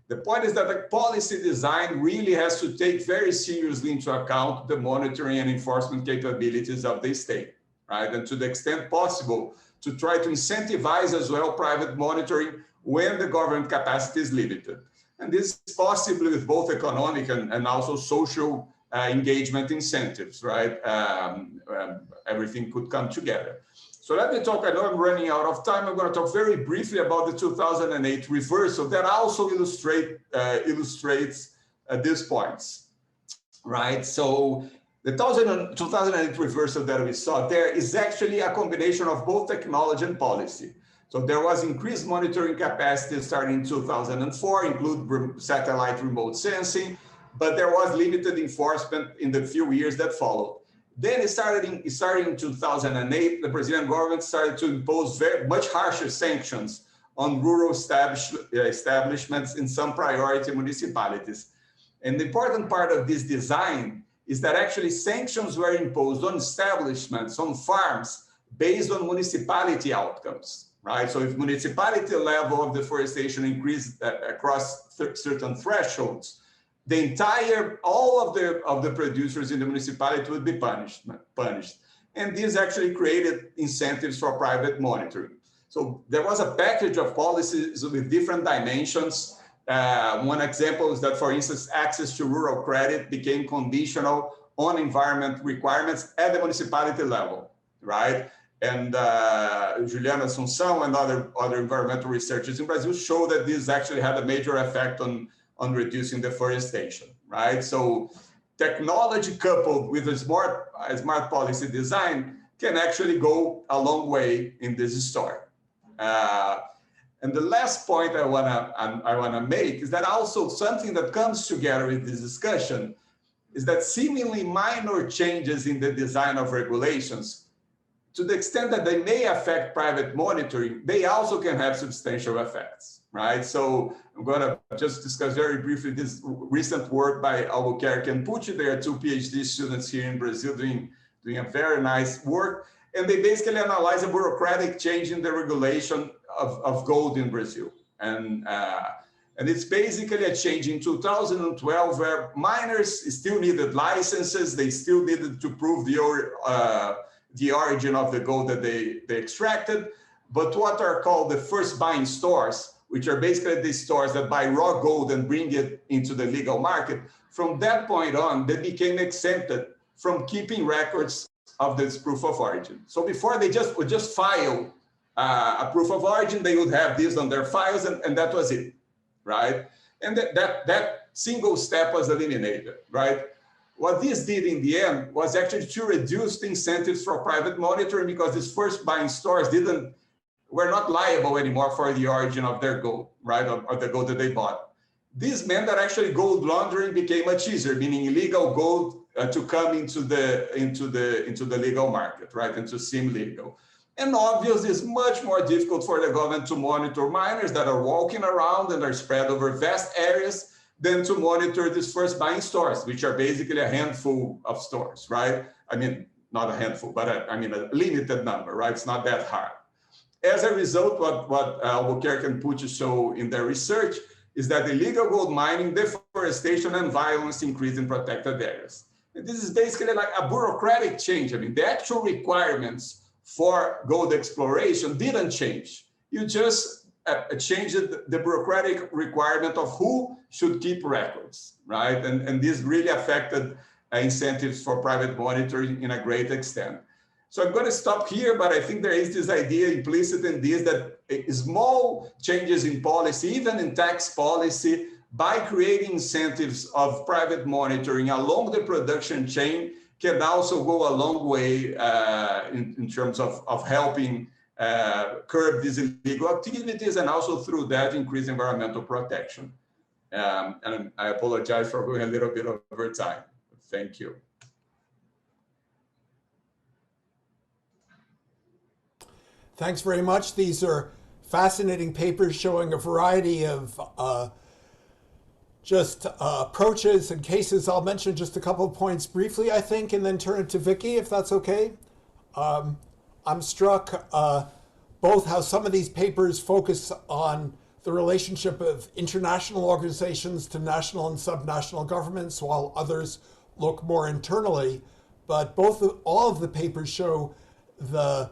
the point is that the policy design really has to take very seriously into account the monitoring and enforcement capabilities of the state, right? And to the extent possible, to try to incentivize as well private monitoring when the government capacity is limited. And this is possibly with both economic and also social engagement incentives, right? Everything could come together. So let me talk, I know I'm running out of time. I'm going to talk very briefly about the 2008 reversal that also illustrates these points, right? So the 2008 reversal that we saw there is actually a combination of both technology and policy. So there was increased monitoring capacity starting in 2004, include satellite remote sensing, but there was limited enforcement in the few years that followed. Then it started in 2008, the Brazilian government started to impose much harsher sanctions on rural establishments in some priority municipalities. And the important part of this design is that actually sanctions were imposed on establishments, on farms, based on municipality outcomes, right? So if municipality level of deforestation increased across certain thresholds, all of the producers in the municipality would be punished. And this actually created incentives for private monitoring. So there was a package of policies with different dimensions. One example is that, for instance, access to rural credit became conditional on environment requirements at the municipality level, right? And Juliana Assunção and other environmental researchers in Brazil show that this actually had a major effect on reducing deforestation, right? So technology coupled with a smart policy design can actually go a long way in this story. And the last point I wanna make is that also something that comes together with this discussion is that seemingly minor changes in the design of regulations to the extent that they may affect private monitoring, they also can have substantial effects, right? So I'm going to just discuss very briefly this recent work by Albuquerque and Pucci. They are two PhD students here in Brazil doing a very nice work. And they basically analyze a bureaucratic change in the regulation of gold in Brazil. And it's basically a change in 2012 where miners still needed licenses. They still needed to prove the origin of the gold that they extracted. But what are called the first buying stores, which are basically the stores that buy raw gold and bring it into the legal market, from that point on, they became exempted from keeping records of this proof of origin. So before they would just file a proof of origin, they would have this on their files and that was it, right? And that single step was eliminated, right? What this did in the end was actually to reduce the incentives for private monitoring because these first buying stores were not liable anymore for the origin of their gold, right? Or the gold that they bought. This meant that actually gold laundering became much easier, meaning illegal gold to come into the legal market, right? And to seem legal. And obviously, it's much more difficult for the government to monitor miners that are walking around and are spread over vast areas than to monitor these first buying stores, which are basically a handful of stores, right? I mean, not a handful, but a limited number, right? It's not that hard. As a result, what Albuquerque and Pucci show in their research is that illegal gold mining, deforestation, and violence increase in protected areas. And this is basically like a bureaucratic change. I mean, the actual requirements for gold exploration didn't change. You just changed the bureaucratic requirement of who should keep records, right? And this really affected incentives for private monitoring in a great extent. So I'm going to stop here, but I think there is this idea implicit in this that small changes in policy, even in tax policy, by creating incentives of private monitoring along the production chain can also go a long way in terms of helping curb these illegal activities and also through that increase environmental protection. And I apologize for going a little bit over time. Thank you. Thanks very much. These are fascinating papers showing a variety of approaches and cases. I'll mention just a couple of points briefly, I think, and then turn it to Vicky, if that's okay. I'm struck both how some of these papers focus on the relationship of international organizations to national and subnational governments, while others look more internally. But all of the papers show the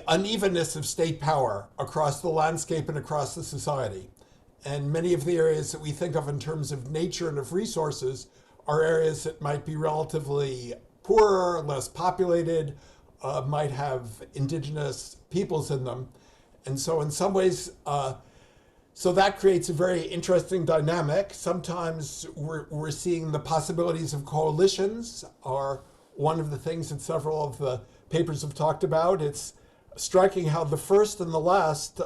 unevenness of state power across the landscape and across the society. And many of the areas that we think of in terms of nature and of resources are areas that might be relatively poorer, less populated, might have indigenous peoples in them. And so in some ways, so that creates a very interesting dynamic. Sometimes we're seeing the possibilities of coalitions are one of the things that several of the papers have talked about. It's striking how the first and the last,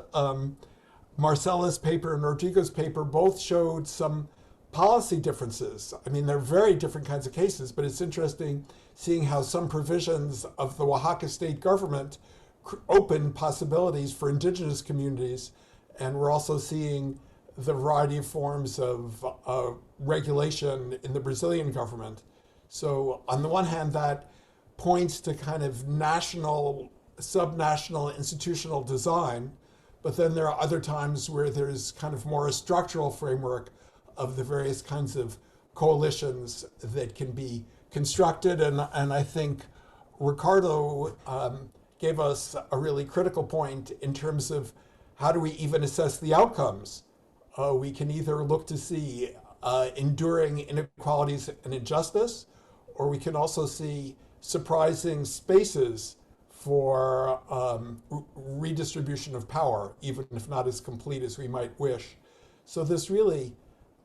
Marcella's paper and Rodrigo's paper, both showed some policy differences. I mean, they're very different kinds of cases, but it's interesting seeing how some provisions of the Oaxaca state government open possibilities for indigenous communities. And we're also seeing the variety of forms of regulation in the Brazilian government. So on the one hand, that points to kind of national, subnational institutional design, but then there are other times where there's kind of more a structural framework of the various kinds of coalitions that can be constructed. And I think Ricardo gave us a really critical point in terms of how do we even assess the outcomes. We can either look to see enduring inequalities and injustice, or we can also see surprising spaces for redistribution of power, even if not as complete as we might wish. So this really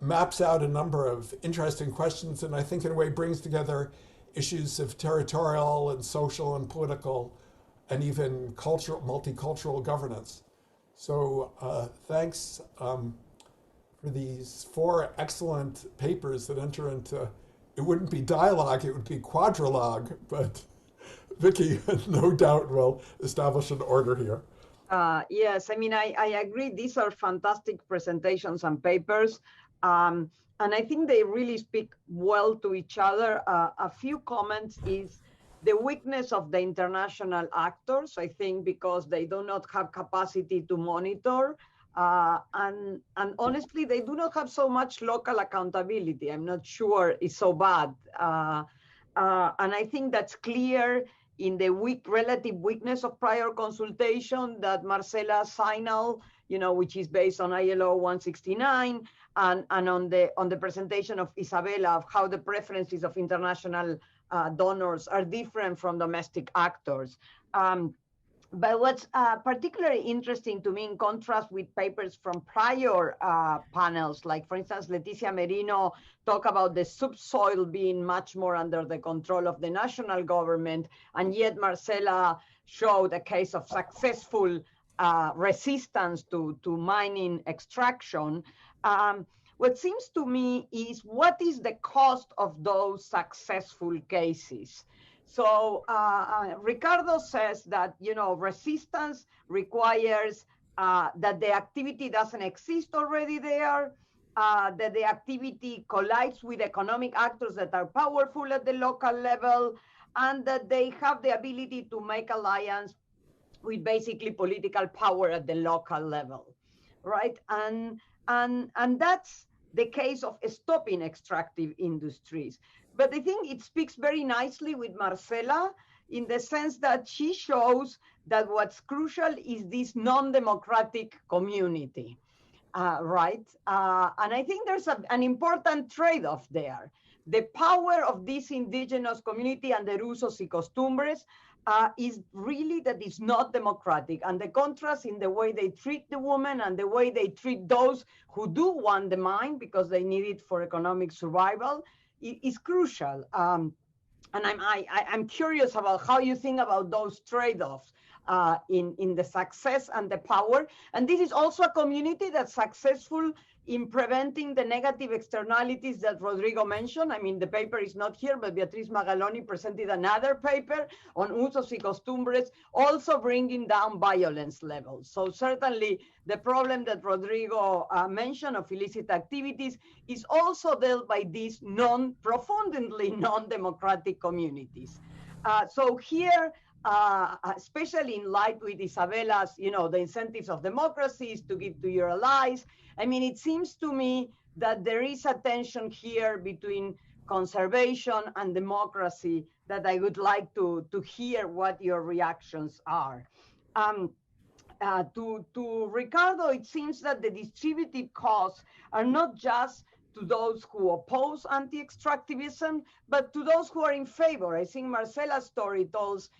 maps out a number of interesting questions, and I think in a way brings together issues of territorial and social and political and even cultural, multicultural governance. So thanks for these 4 excellent papers that enter into, it wouldn't be dialogue, it would be quadrilogue, but Vicky, no doubt will establish an order here. Yes, I mean, I agree. These are fantastic presentations and papers. And I think they really speak well to each other. A few comments is the weakness of the international actors, I think, because they do not have capacity to monitor. And honestly, they do not have so much local accountability. I'm not sure it's so bad. And I think that's clear in the relative weakness of prior consultation that Marcela signal, which is based on ILO 169, and on the presentation of Isabella of how the preferences of international donors are different from domestic actors. But what's particularly interesting to me, in contrast with papers from prior panels, like for instance, Leticia Merino talk about the subsoil being much more under the control of the national government, and yet Marcela showed a case of successful resistance to mining extraction. What seems to me is, what is the cost of those successful cases? So Ricardo says that, resistance requires that the activity doesn't exist already there, that the activity collides with economic actors that are powerful at the local level, and that they have the ability to make alliance with basically political power at the local level, right? And that's the case of stopping extractive industries. But I think it speaks very nicely with Marcela in the sense that she shows that what's crucial is this non-democratic community, right? And I think there's an important trade-off there. The power of this indigenous community and the usos y costumbres is really that it's not democratic. And the contrast in the way they treat the woman and the way they treat those who do want the mine because they need it for economic survival is crucial. And I'm curious about how you think about those trade-offs in the success and the power. And this is also a community that's successful in preventing the negative externalities that Rodrigo mentioned. I mean, the paper is not here, but Beatriz Magaloni presented another paper on usos y costumbres, also bringing down violence levels. So certainly the problem that Rodrigo mentioned of illicit activities is also dealt by these profoundly non-democratic communities. So here, especially in light with Isabella's, the incentives of democracy is to give to your allies. I mean, it seems to me that there is a tension here between conservation and democracy that I would like to hear what your reactions are. To Ricardo, it seems that the distributive costs are not just to those who oppose anti-extractivism, but to those who are in favor. I think Marcela's story tells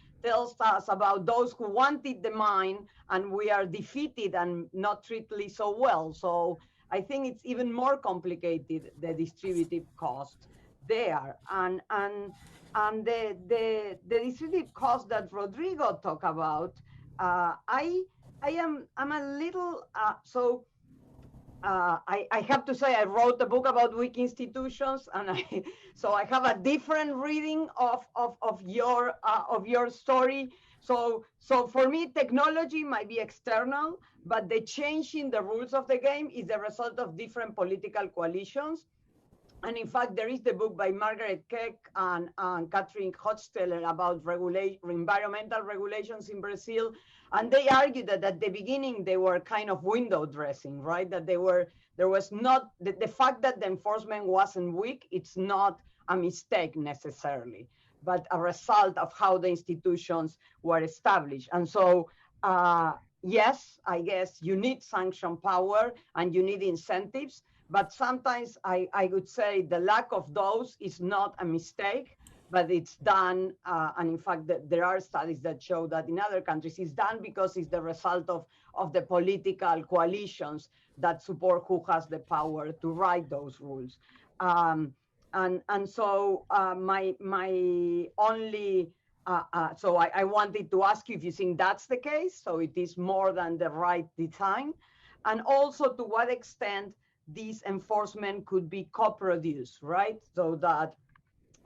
us about those who wanted the mine and we are defeated and not treated so well. So I think it's even more complicated, the distributive cost there. And the distributive cost that Rodrigo talked about, I'm a little, I have to say I wrote a book about weak institutions, and so I have a different reading of your story. So for me, technology might be external, but the change in the rules of the game is the result of different political coalitions. And in fact, there is the book by Margaret Keck and Catherine Hochsteller about environmental regulations in Brazil. And they argued that at the beginning, they were kind of window dressing, right? That there was not, the fact that the enforcement wasn't weak, it's not a mistake necessarily, but a result of how the institutions were established. And so, yes, I guess you need sanction power and you need incentives, but sometimes I would say the lack of those is not a mistake, but it's done, and in fact, there are studies that show that in other countries it's done because it's the result of the political coalitions that support who has the power to write those rules. And so my only, so I wanted to ask you if you think that's the case, so it is more than the right design, and also to what extent this enforcement could be co-produced, right? So that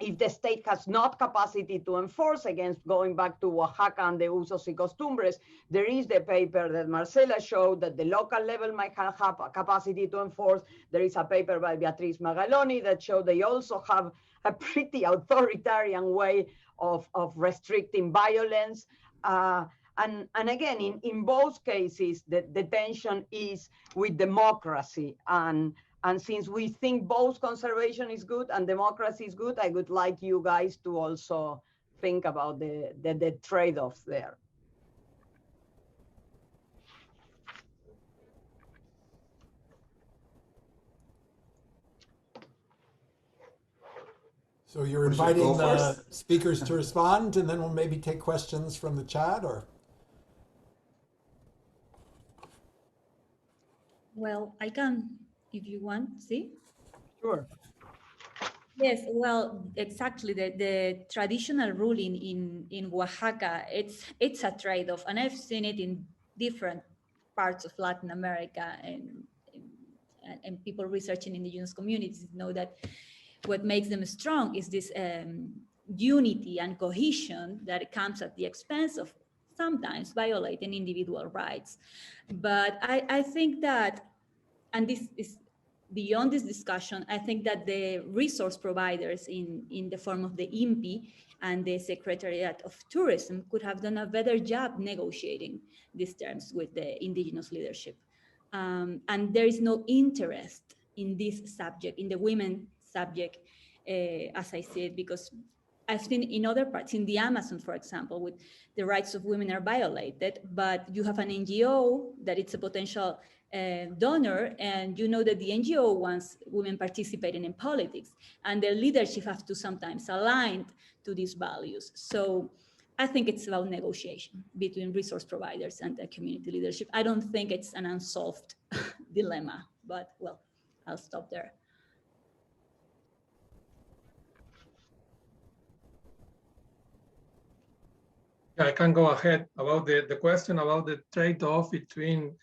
if the state has not capacity to enforce, against going back to Oaxaca and the usos y costumbres, there is the paper that Marcela showed that the local level might have capacity to enforce. There is a paper by Beatriz Magaloni that showed they also have a pretty authoritarian way of restricting violence. And again, in both cases, the tension is with democracy. And since we think both conservation is good and democracy is good, I would like you guys to also think about the trade-offs there. So you're inviting the speakers to respond, and then we'll maybe take questions from the chat, or? Well, I can, if you want, see? Sure. Yes, well, exactly. The traditional ruling in Oaxaca, it's a trade-off, and I've seen it in different parts of Latin America, and people researching indigenous communities know that what makes them strong is this unity and cohesion that comes at the expense of sometimes violating individual rights. But I think that, and this is beyond this discussion, I think that the resource providers in the form of the INPI and the Secretariat of Tourism could have done a better job negotiating these terms with the indigenous leadership. And there is no interest in this subject, in the women subject, as I said, because I've seen in other parts, in the Amazon, for example, with the rights of women are violated, but you have an NGO that it's a potential donor, and you know that the NGO wants women participating in politics, and the leadership have to sometimes align to these values. So I think it's about negotiation between resource providers and the community leadership. I don't think it's an unsolved dilemma, but well, I'll stop there. I can go ahead about the question about the trade-off between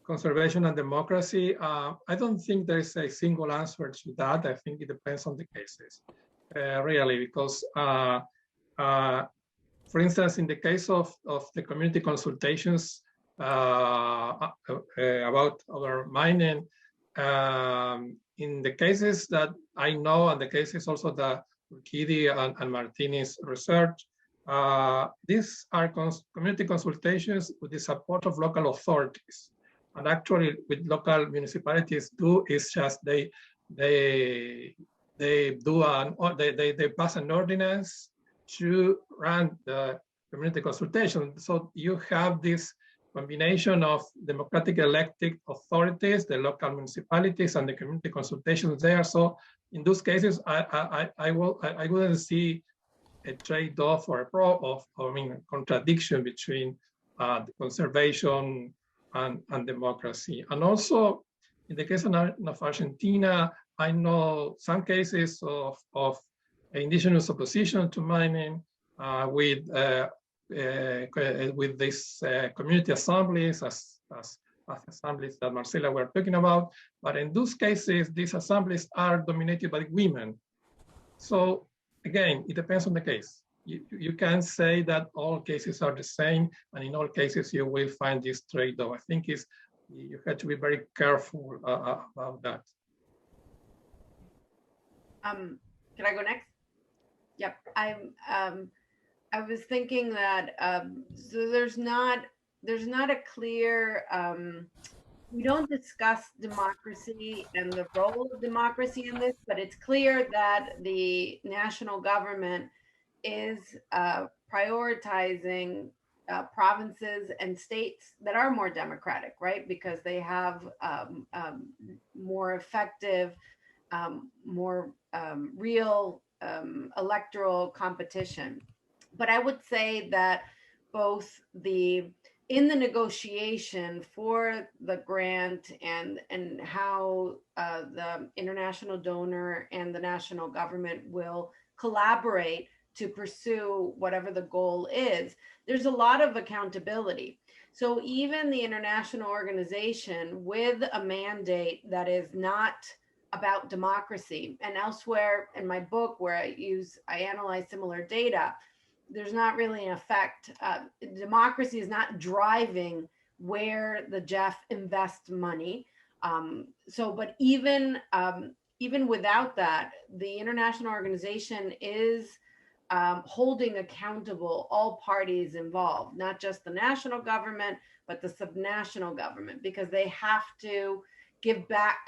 conservation and democracy. I don't think there's a single answer to that. I think it depends on the cases, really, because for instance, in the case of the community consultations about our mining, in the cases that I know, and the cases also that Urquidi and Martinez research, these are community consultations with the support of local authorities. And actually, with local municipalities do is just they pass an ordinance to run the community consultation. So you have this combination of democratic elected authorities, the local municipalities, and the community consultations there. So in those cases, I wouldn't see a trade-off or contradiction between the conservation and democracy. And also, in the case of Argentina, I know some cases of indigenous opposition to mining with these community assemblies, as assemblies that Marcela were talking about. But in those cases, these assemblies are dominated by women. So again, it depends on the case. You can't say that all cases are the same, and in all cases you will find this trade-off. I think you have to be very careful about that. Can I go next? Yep. I was thinking that so there's not a clear. We don't discuss democracy and the role of democracy in this, but it's clear that the national government is prioritizing provinces and states that are more democratic, right? Because they have more effective, more real electoral competition. But I would say that both in the negotiation for the grant and how the international donor and the national government will collaborate to pursue whatever the goal is, there's a lot of accountability. So even the international organization with a mandate that is not about democracy. And elsewhere in my book, where I analyze similar data, there's not really an effect. Democracy is not driving where the Jeff invests money. But even without that, the international organization is holding accountable all parties involved, not just the national government, but the subnational government, because they have to give back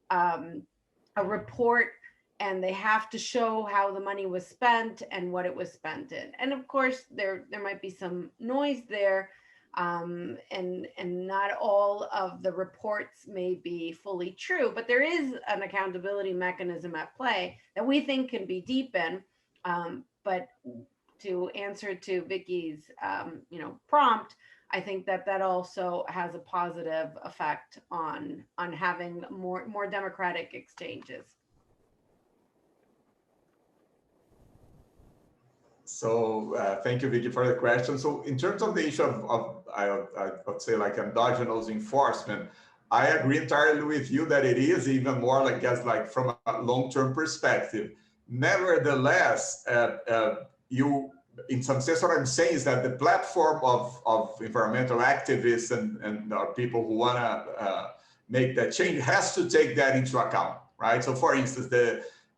a report, and they have to show how the money was spent and what it was spent in. And of course, there might be some noise there, and not all of the reports may be fully true, but there is an accountability mechanism at play that we think can be deepened. But to answer to Vicky's prompt, I think that also has a positive effect on having more democratic exchanges. So thank you, Vicky, for the question. So in terms of the issue of I would say like endogenous enforcement, I agree entirely with you that it is even more like as like from a long-term perspective. Nevertheless, you, in some sense, what I'm saying is that the platform of environmental activists and people who want to make that change has to take that into account, right? So for instance,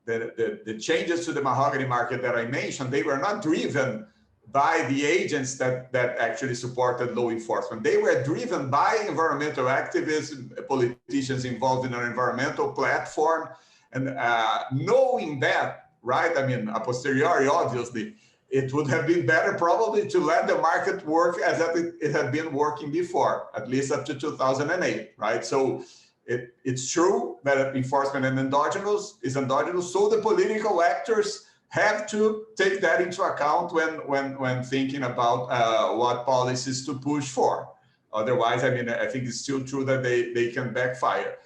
the changes to the mahogany market that I mentioned, they were not driven by the agents that actually supported law enforcement. They were driven by environmental activists, politicians involved in an environmental platform. And knowing that, right, I mean, a posteriori, obviously, it would have been better probably to let the market work as it had been working before, at least up to 2008, right? So it's true that enforcement is endogenous, so the political actors have to take that into account when thinking about what policies to push for. Otherwise, I mean, I think it's still true that they can backfire.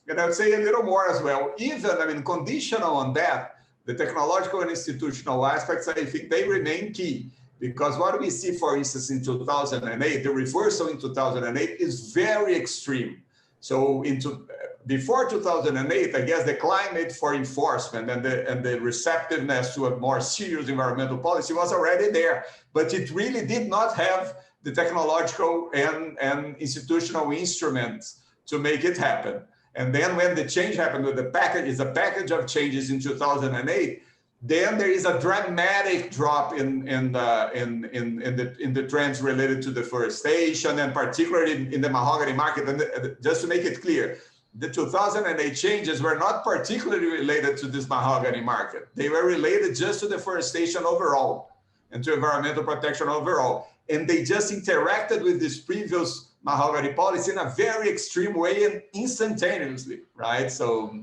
And I would say a little more as well, even, I mean, conditional on that, the technological and institutional aspects, I think they remain key. Because what we see, for instance, in 2008, the reversal in 2008 is very extreme. So before 2008, I guess the climate for enforcement and the receptiveness to a more serious environmental policy was already there, but it really did not have the technological and institutional instruments to make it happen. And then when the change happened with the package, a package of changes in 2008, then there is a dramatic drop in the trends related to deforestation, and particularly in the mahogany market. And just to make it clear, the 2008 changes were not particularly related to this mahogany market. They were related just to deforestation overall and to environmental protection overall. And they just interacted with this previous mahogany policy in a very extreme way and instantaneously, right? So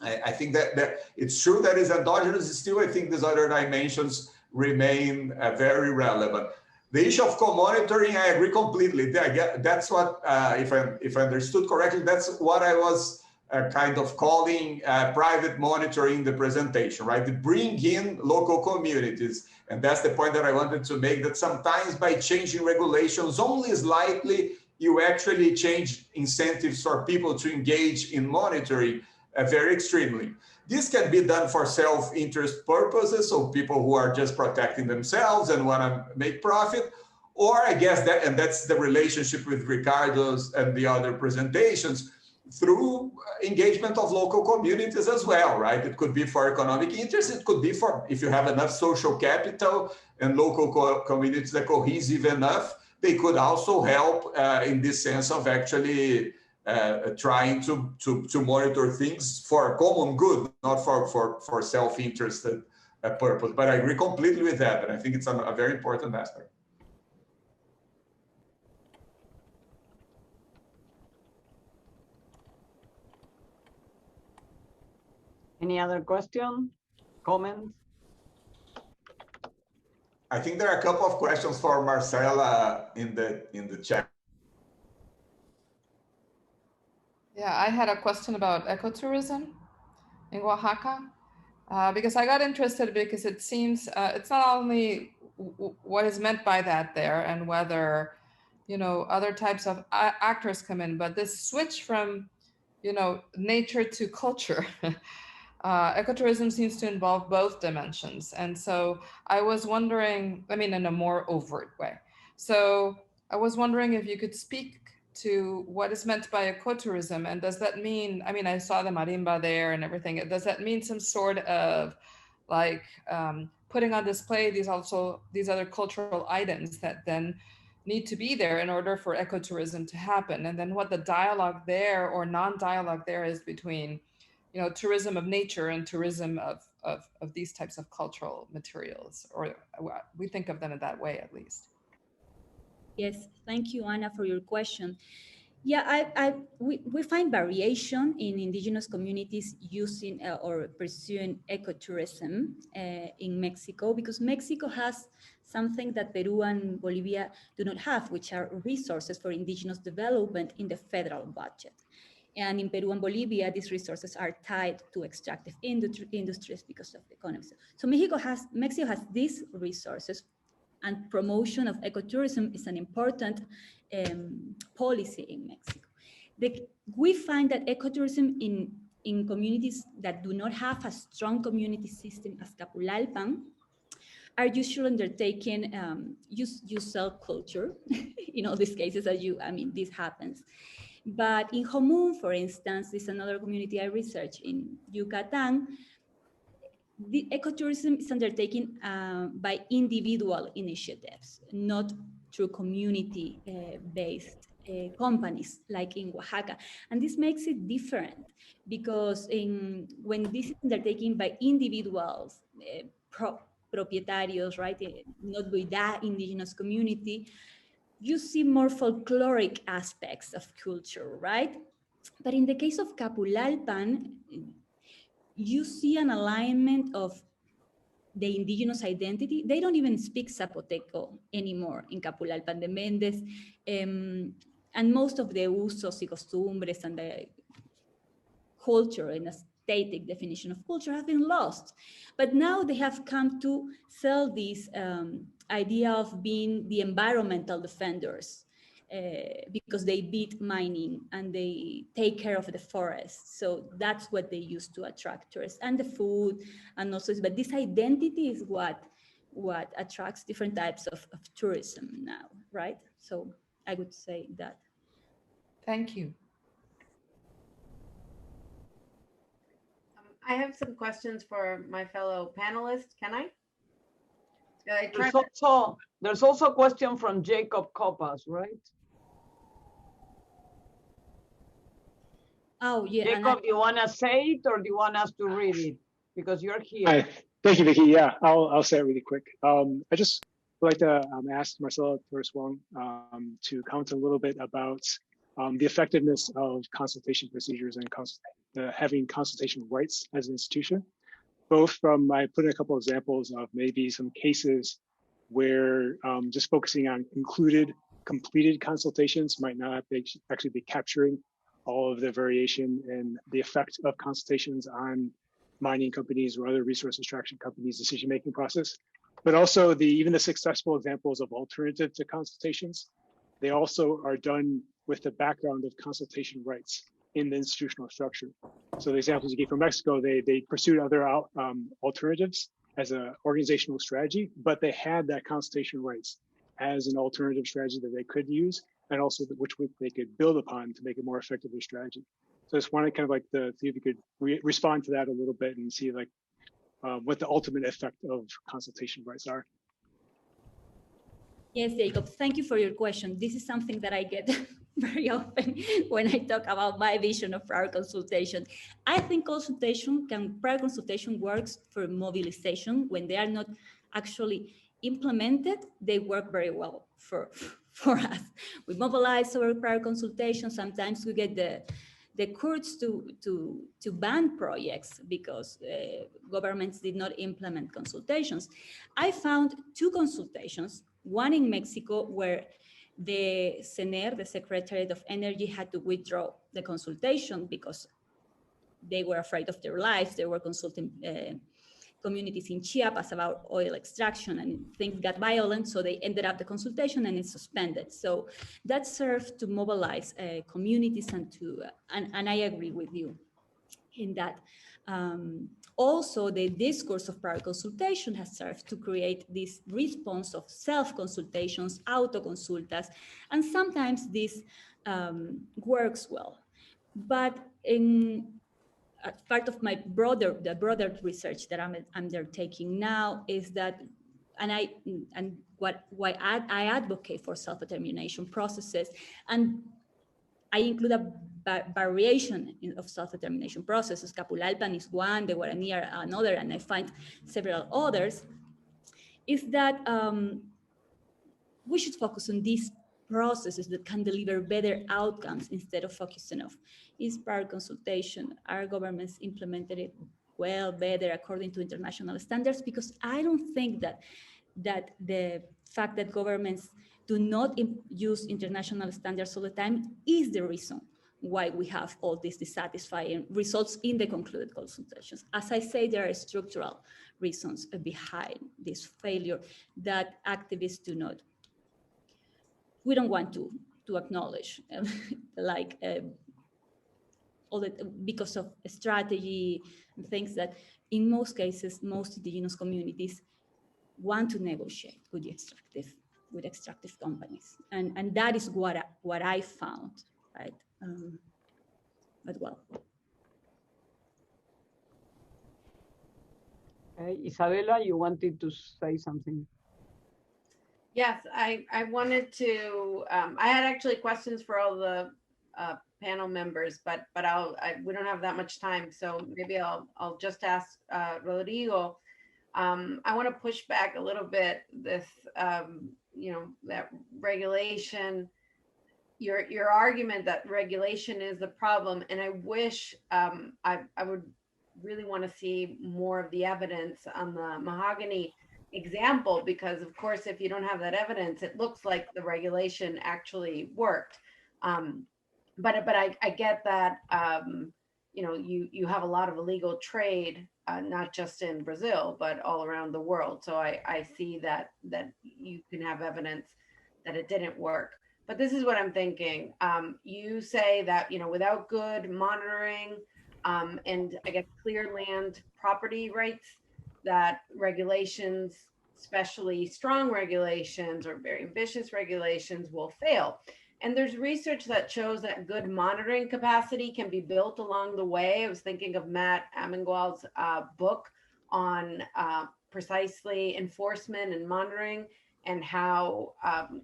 I think that it's true that it's endogenous. Still, I think these other dimensions remain very relevant. The issue of co-monitoring, I agree completely. That's what, if I understood correctly, that's what I was kind of calling private monitoring in the presentation, right? To bring in local communities. And that's the point that I wanted to make, that sometimes by changing regulations only slightly, you actually change incentives for people to engage in monitoring very extremely. This can be done for self-interest purposes, so people who are just protecting themselves and want to make profit, or I guess that's the relationship with Ricardo's and the other presentations, through engagement of local communities as well, right? It could be for economic interest, it could be for, if you have enough social capital and local communities that are cohesive enough, they could also help in this sense of actually trying to monitor things for common good, not for self-interested purpose. But I agree completely with that, and I think it's a very important aspect. Any other question, comments? I think there are a couple of questions for Marcela in the chat. Yeah, I had a question about ecotourism in Oaxaca, because I got interested because it seems it's not only what is meant by that there and whether, you know, other types of actors come in, but this switch from you know, nature to culture. Ecotourism seems to involve both dimensions. And so I was wondering, I mean, in a more overt way. So I was wondering if you could speak to what is meant by ecotourism, and does that mean, I mean, I saw the marimba there and everything. Does that mean some sort of like putting on display these other cultural items that then need to be there in order for ecotourism to happen? And then what the dialogue there or non-dialogue there is between, you know, tourism of nature and tourism of these types of cultural materials, or we think of them in that way at least. Yes, thank you, Anna, for your question. Yeah, we find variation in indigenous communities using or pursuing ecotourism in Mexico, because Mexico has something that Peru and Bolivia do not have, which are resources for indigenous development in the federal budget. And in Peru and Bolivia, these resources are tied to extractive industries because of the economy. So Mexico has these resources, and promotion of ecotourism is an important policy in Mexico. We find that ecotourism in communities that do not have a strong community system as Capulalpan are usually undertaking, you sell culture in all these cases, this happens. But in Jomun, for instance, this is another community I research in Yucatan. The ecotourism is undertaken by individual initiatives, not through community-based companies like in Oaxaca. And this makes it different because when this is undertaken by individuals, proprietarios, right, not with that indigenous community, you see more folkloric aspects of culture, right? But in the case of Capulalpan, you see an alignment of the indigenous identity. They don't even speak Zapoteco anymore in Capulalpan de Méndez, and most of the usos y costumbres and the culture and aesthetic definition of culture have been lost. But now they have come to sell this idea of being the environmental defenders, because they beat mining and they take care of the forest. So that's what they use to attract tourists, and the food, and also, but this identity is what attracts different types of tourism now, right? So I would say that. Thank you. I have some questions for my fellow panelists. Can I? There's also a question from Jacob Copas, right? Oh, yeah. Jacob, do you want to say it or do you want us to read it? Because you're here. Hi, thank you, Vicky. Yeah, I'll say it really quick. I just would like to ask Marcela Torres-Wong to comment a little bit about the effectiveness of consultation procedures and having consultation rights as an institution, both from, I put in a couple of examples of maybe some cases where just focusing on completed consultations might not actually be capturing all of the variation and the effect of consultations on mining companies or other resource extraction companies' decision-making process. But also even the successful examples of alternative to consultations, they also are done with the background of consultation rights in the institutional structure. So the examples you gave from Mexico, they pursued other alternatives as an organizational strategy, but they had that consultation rights as an alternative strategy that they could use, and also which they could build upon to make it more effective their strategy. So I just wanted kind of see if you could respond to that a little bit and see what the ultimate effect of consultation rights are. Yes, Jacob, thank you for your question. This is something that I get very often when I talk about my vision of prior consultation. I think prior consultation works for mobilization. When they are not actually implemented, they work very well for us. We mobilize our prior consultation. Sometimes we get the courts to ban projects because governments did not implement consultations. I found 2 consultations, one in Mexico where the CENER, the Secretariat of Energy, had to withdraw the consultation because they were afraid of their lives. They were consulting communities in Chiapas about oil extraction, and things got violent, so they ended up the consultation and it's suspended. So that served to mobilize communities and I agree with you in that. Also, the discourse of prior consultation has served to create this response of self-consultations, auto-consultas, and sometimes this works well. But part of my broader research that I'm undertaking now is that, why I advocate for self-determination processes, and I include a variation of self-determination processes. Capulalpan is one, the Guarani are another, and I find several others, is that we should focus on these processes that can deliver better outcomes instead of focusing on is prior consultation. Are governments implemented it well, better, according to international standards? Because I don't think that the fact that governments do not use international standards all the time is the reason why we have all these dissatisfying results in the concluded consultations. As I say, there are structural reasons behind this failure that activists do not. We don't want to acknowledge, all that, because of strategy and things that in most cases, most indigenous communities want to negotiate with extractive companies. And that is what I found, right? But well. Isabella, you wanted to say something? Yes, I wanted to, I had actually questions for all the panel members, but we don't have that much time. So maybe I'll just ask Rodrigo. I want to push back a little bit this, that regulation, your argument that regulation is the problem. And I wish I would really want to see more of the evidence on the mahogany example, because of course, if you don't have that evidence, it looks like the regulation actually worked. But I get that, you have a lot of illegal trade, not just in Brazil, but all around the world. So I see that you can have evidence that it didn't work. But this is what I'm thinking. You say that, without good monitoring and I guess clear land property rights, that regulations, especially strong regulations or very ambitious regulations, will fail. And there's research that shows that good monitoring capacity can be built along the way. I was thinking of Matt Amengual's book on precisely enforcement and monitoring, and how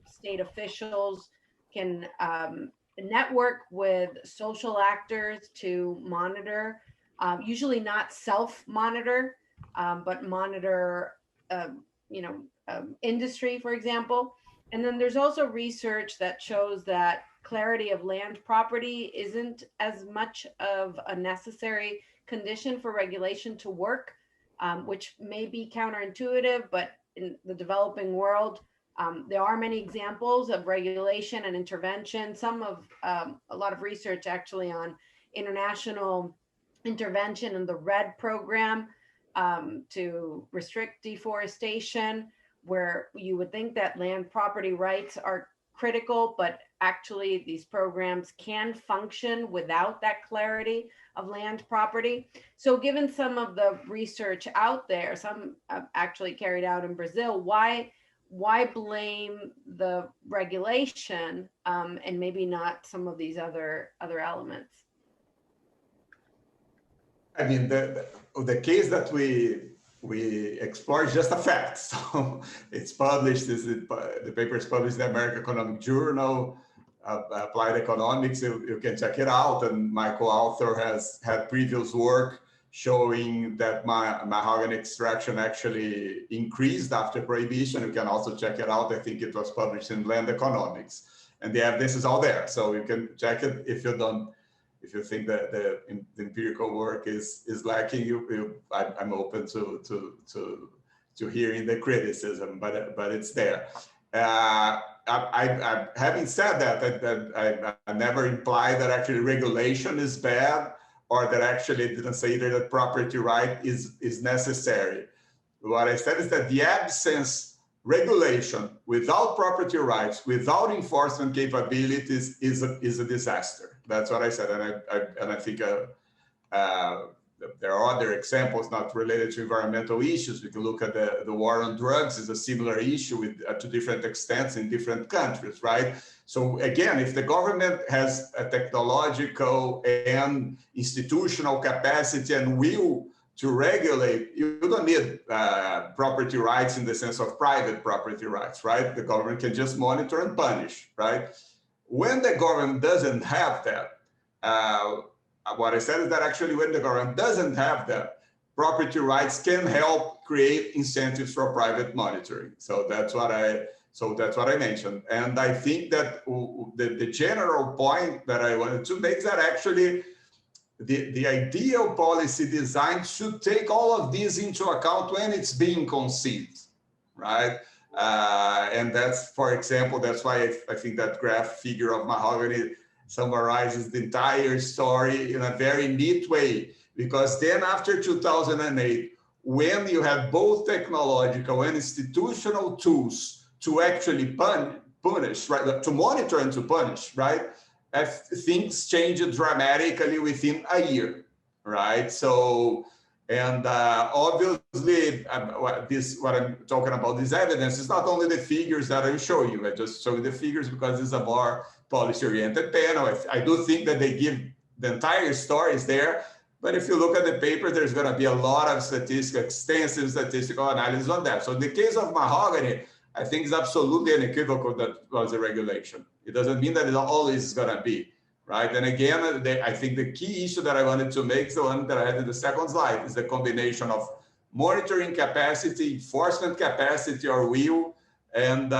state officials can network with social actors to monitor, usually not self-monitor, but monitor, industry, for example. And then there's also research that shows that clarity of land property isn't as much of a necessary condition for regulation to work, which may be counterintuitive, but in the developing world, there are many examples of regulation and intervention. A lot of research actually on international intervention in the RED program to restrict deforestation, where you would think that land property rights are critical, but actually these programs can function without that clarity of land property. So given some of the research out there, some actually carried out in Brazil, why blame the regulation and maybe not some of these other elements? I mean, the case that we explore is just a fact. So it's published, the paper is published in the American Economic Journal, Applied Economics, you can check it out. And my co-author has had previous work showing that mahogany extraction actually increased after prohibition. You can also check it out. I think it was published in Land Economics. And the evidence is all there. So you can check it. If you think that the empirical work is lacking, I'm open to hearing the criticism, but it's there. Having said that, I never imply that actually regulation is bad or that actually didn't say either that property right is necessary. What I said is that the absence regulation without property rights, without enforcement capabilities is a disaster. That's what I said, and I think there are other examples not related to environmental issues. We can look at the war on drugs is a similar issue with to different extents in different countries, right? So again, if the government has a technological and institutional capacity and will to regulate, you don't need property rights in the sense of private property rights, right? The government can just monitor and punish, right? When the government doesn't have that, what I said is that actually when the government doesn't have that, property rights can help create incentives for private monitoring. So that's what I mentioned. And I think that the general point that I wanted to make is that actually the ideal policy design should take all of these into account when it's being conceived, right? And that's, for example, that's why I think that graph figure of mahogany summarizes the entire story in a very neat way, because then after 2008, when you have both technological and institutional tools to actually punish, right, to monitor and to punish, right, things changed dramatically within a year, right? So, and obviously, what I'm talking about, this evidence is not only the figures that I show you. I just show you the figures because it's a more policy-oriented panel. I do think that they give the entire story is there, but if you look at the paper, there's going to be a lot of extensive statistical analysis on that. So in the case of mahogany, I think it's absolutely unequivocal that was a regulation. It doesn't mean that it always is going to be, right? And again, I think the key issue that I wanted to make, the one that I had in the second slide, is the combination of monitoring capacity, enforcement capacity or will, and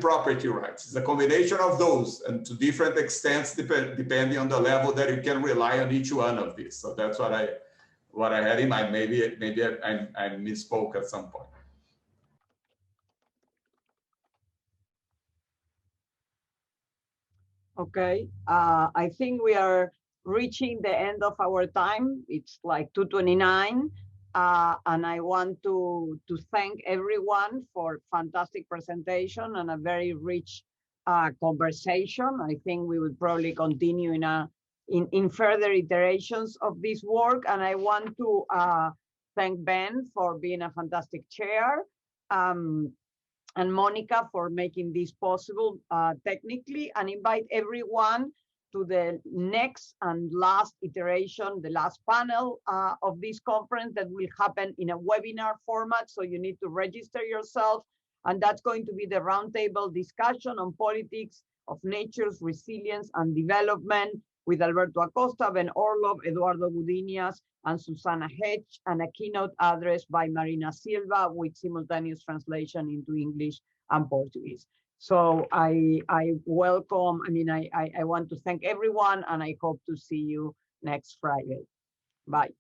property rights. It's a combination of those, and to different extents, depending on the level that you can rely on each one of these. So that's what I had in mind. Maybe I misspoke at some point. Okay, I think we are reaching the end of our time. It's like 2:29, and I want to thank everyone for fantastic presentation and a very rich conversation. I think we will probably continue in further iterations of this work, and I want to thank Ben for being a fantastic chair. And Monica for making this possible technically, and invite everyone to the next and last iteration, the last panel of this conference that will happen in a webinar format. So you need to register yourself, and that's going to be the roundtable discussion on politics of nature's resilience and development with Alberto Acosta, Ben Orlov, Eduardo Gudinias, and Susana Hedge, and a keynote address by Marina Silva with simultaneous translation into English and Portuguese. So I welcome, I want to thank everyone, and I hope to see you next Friday. Bye.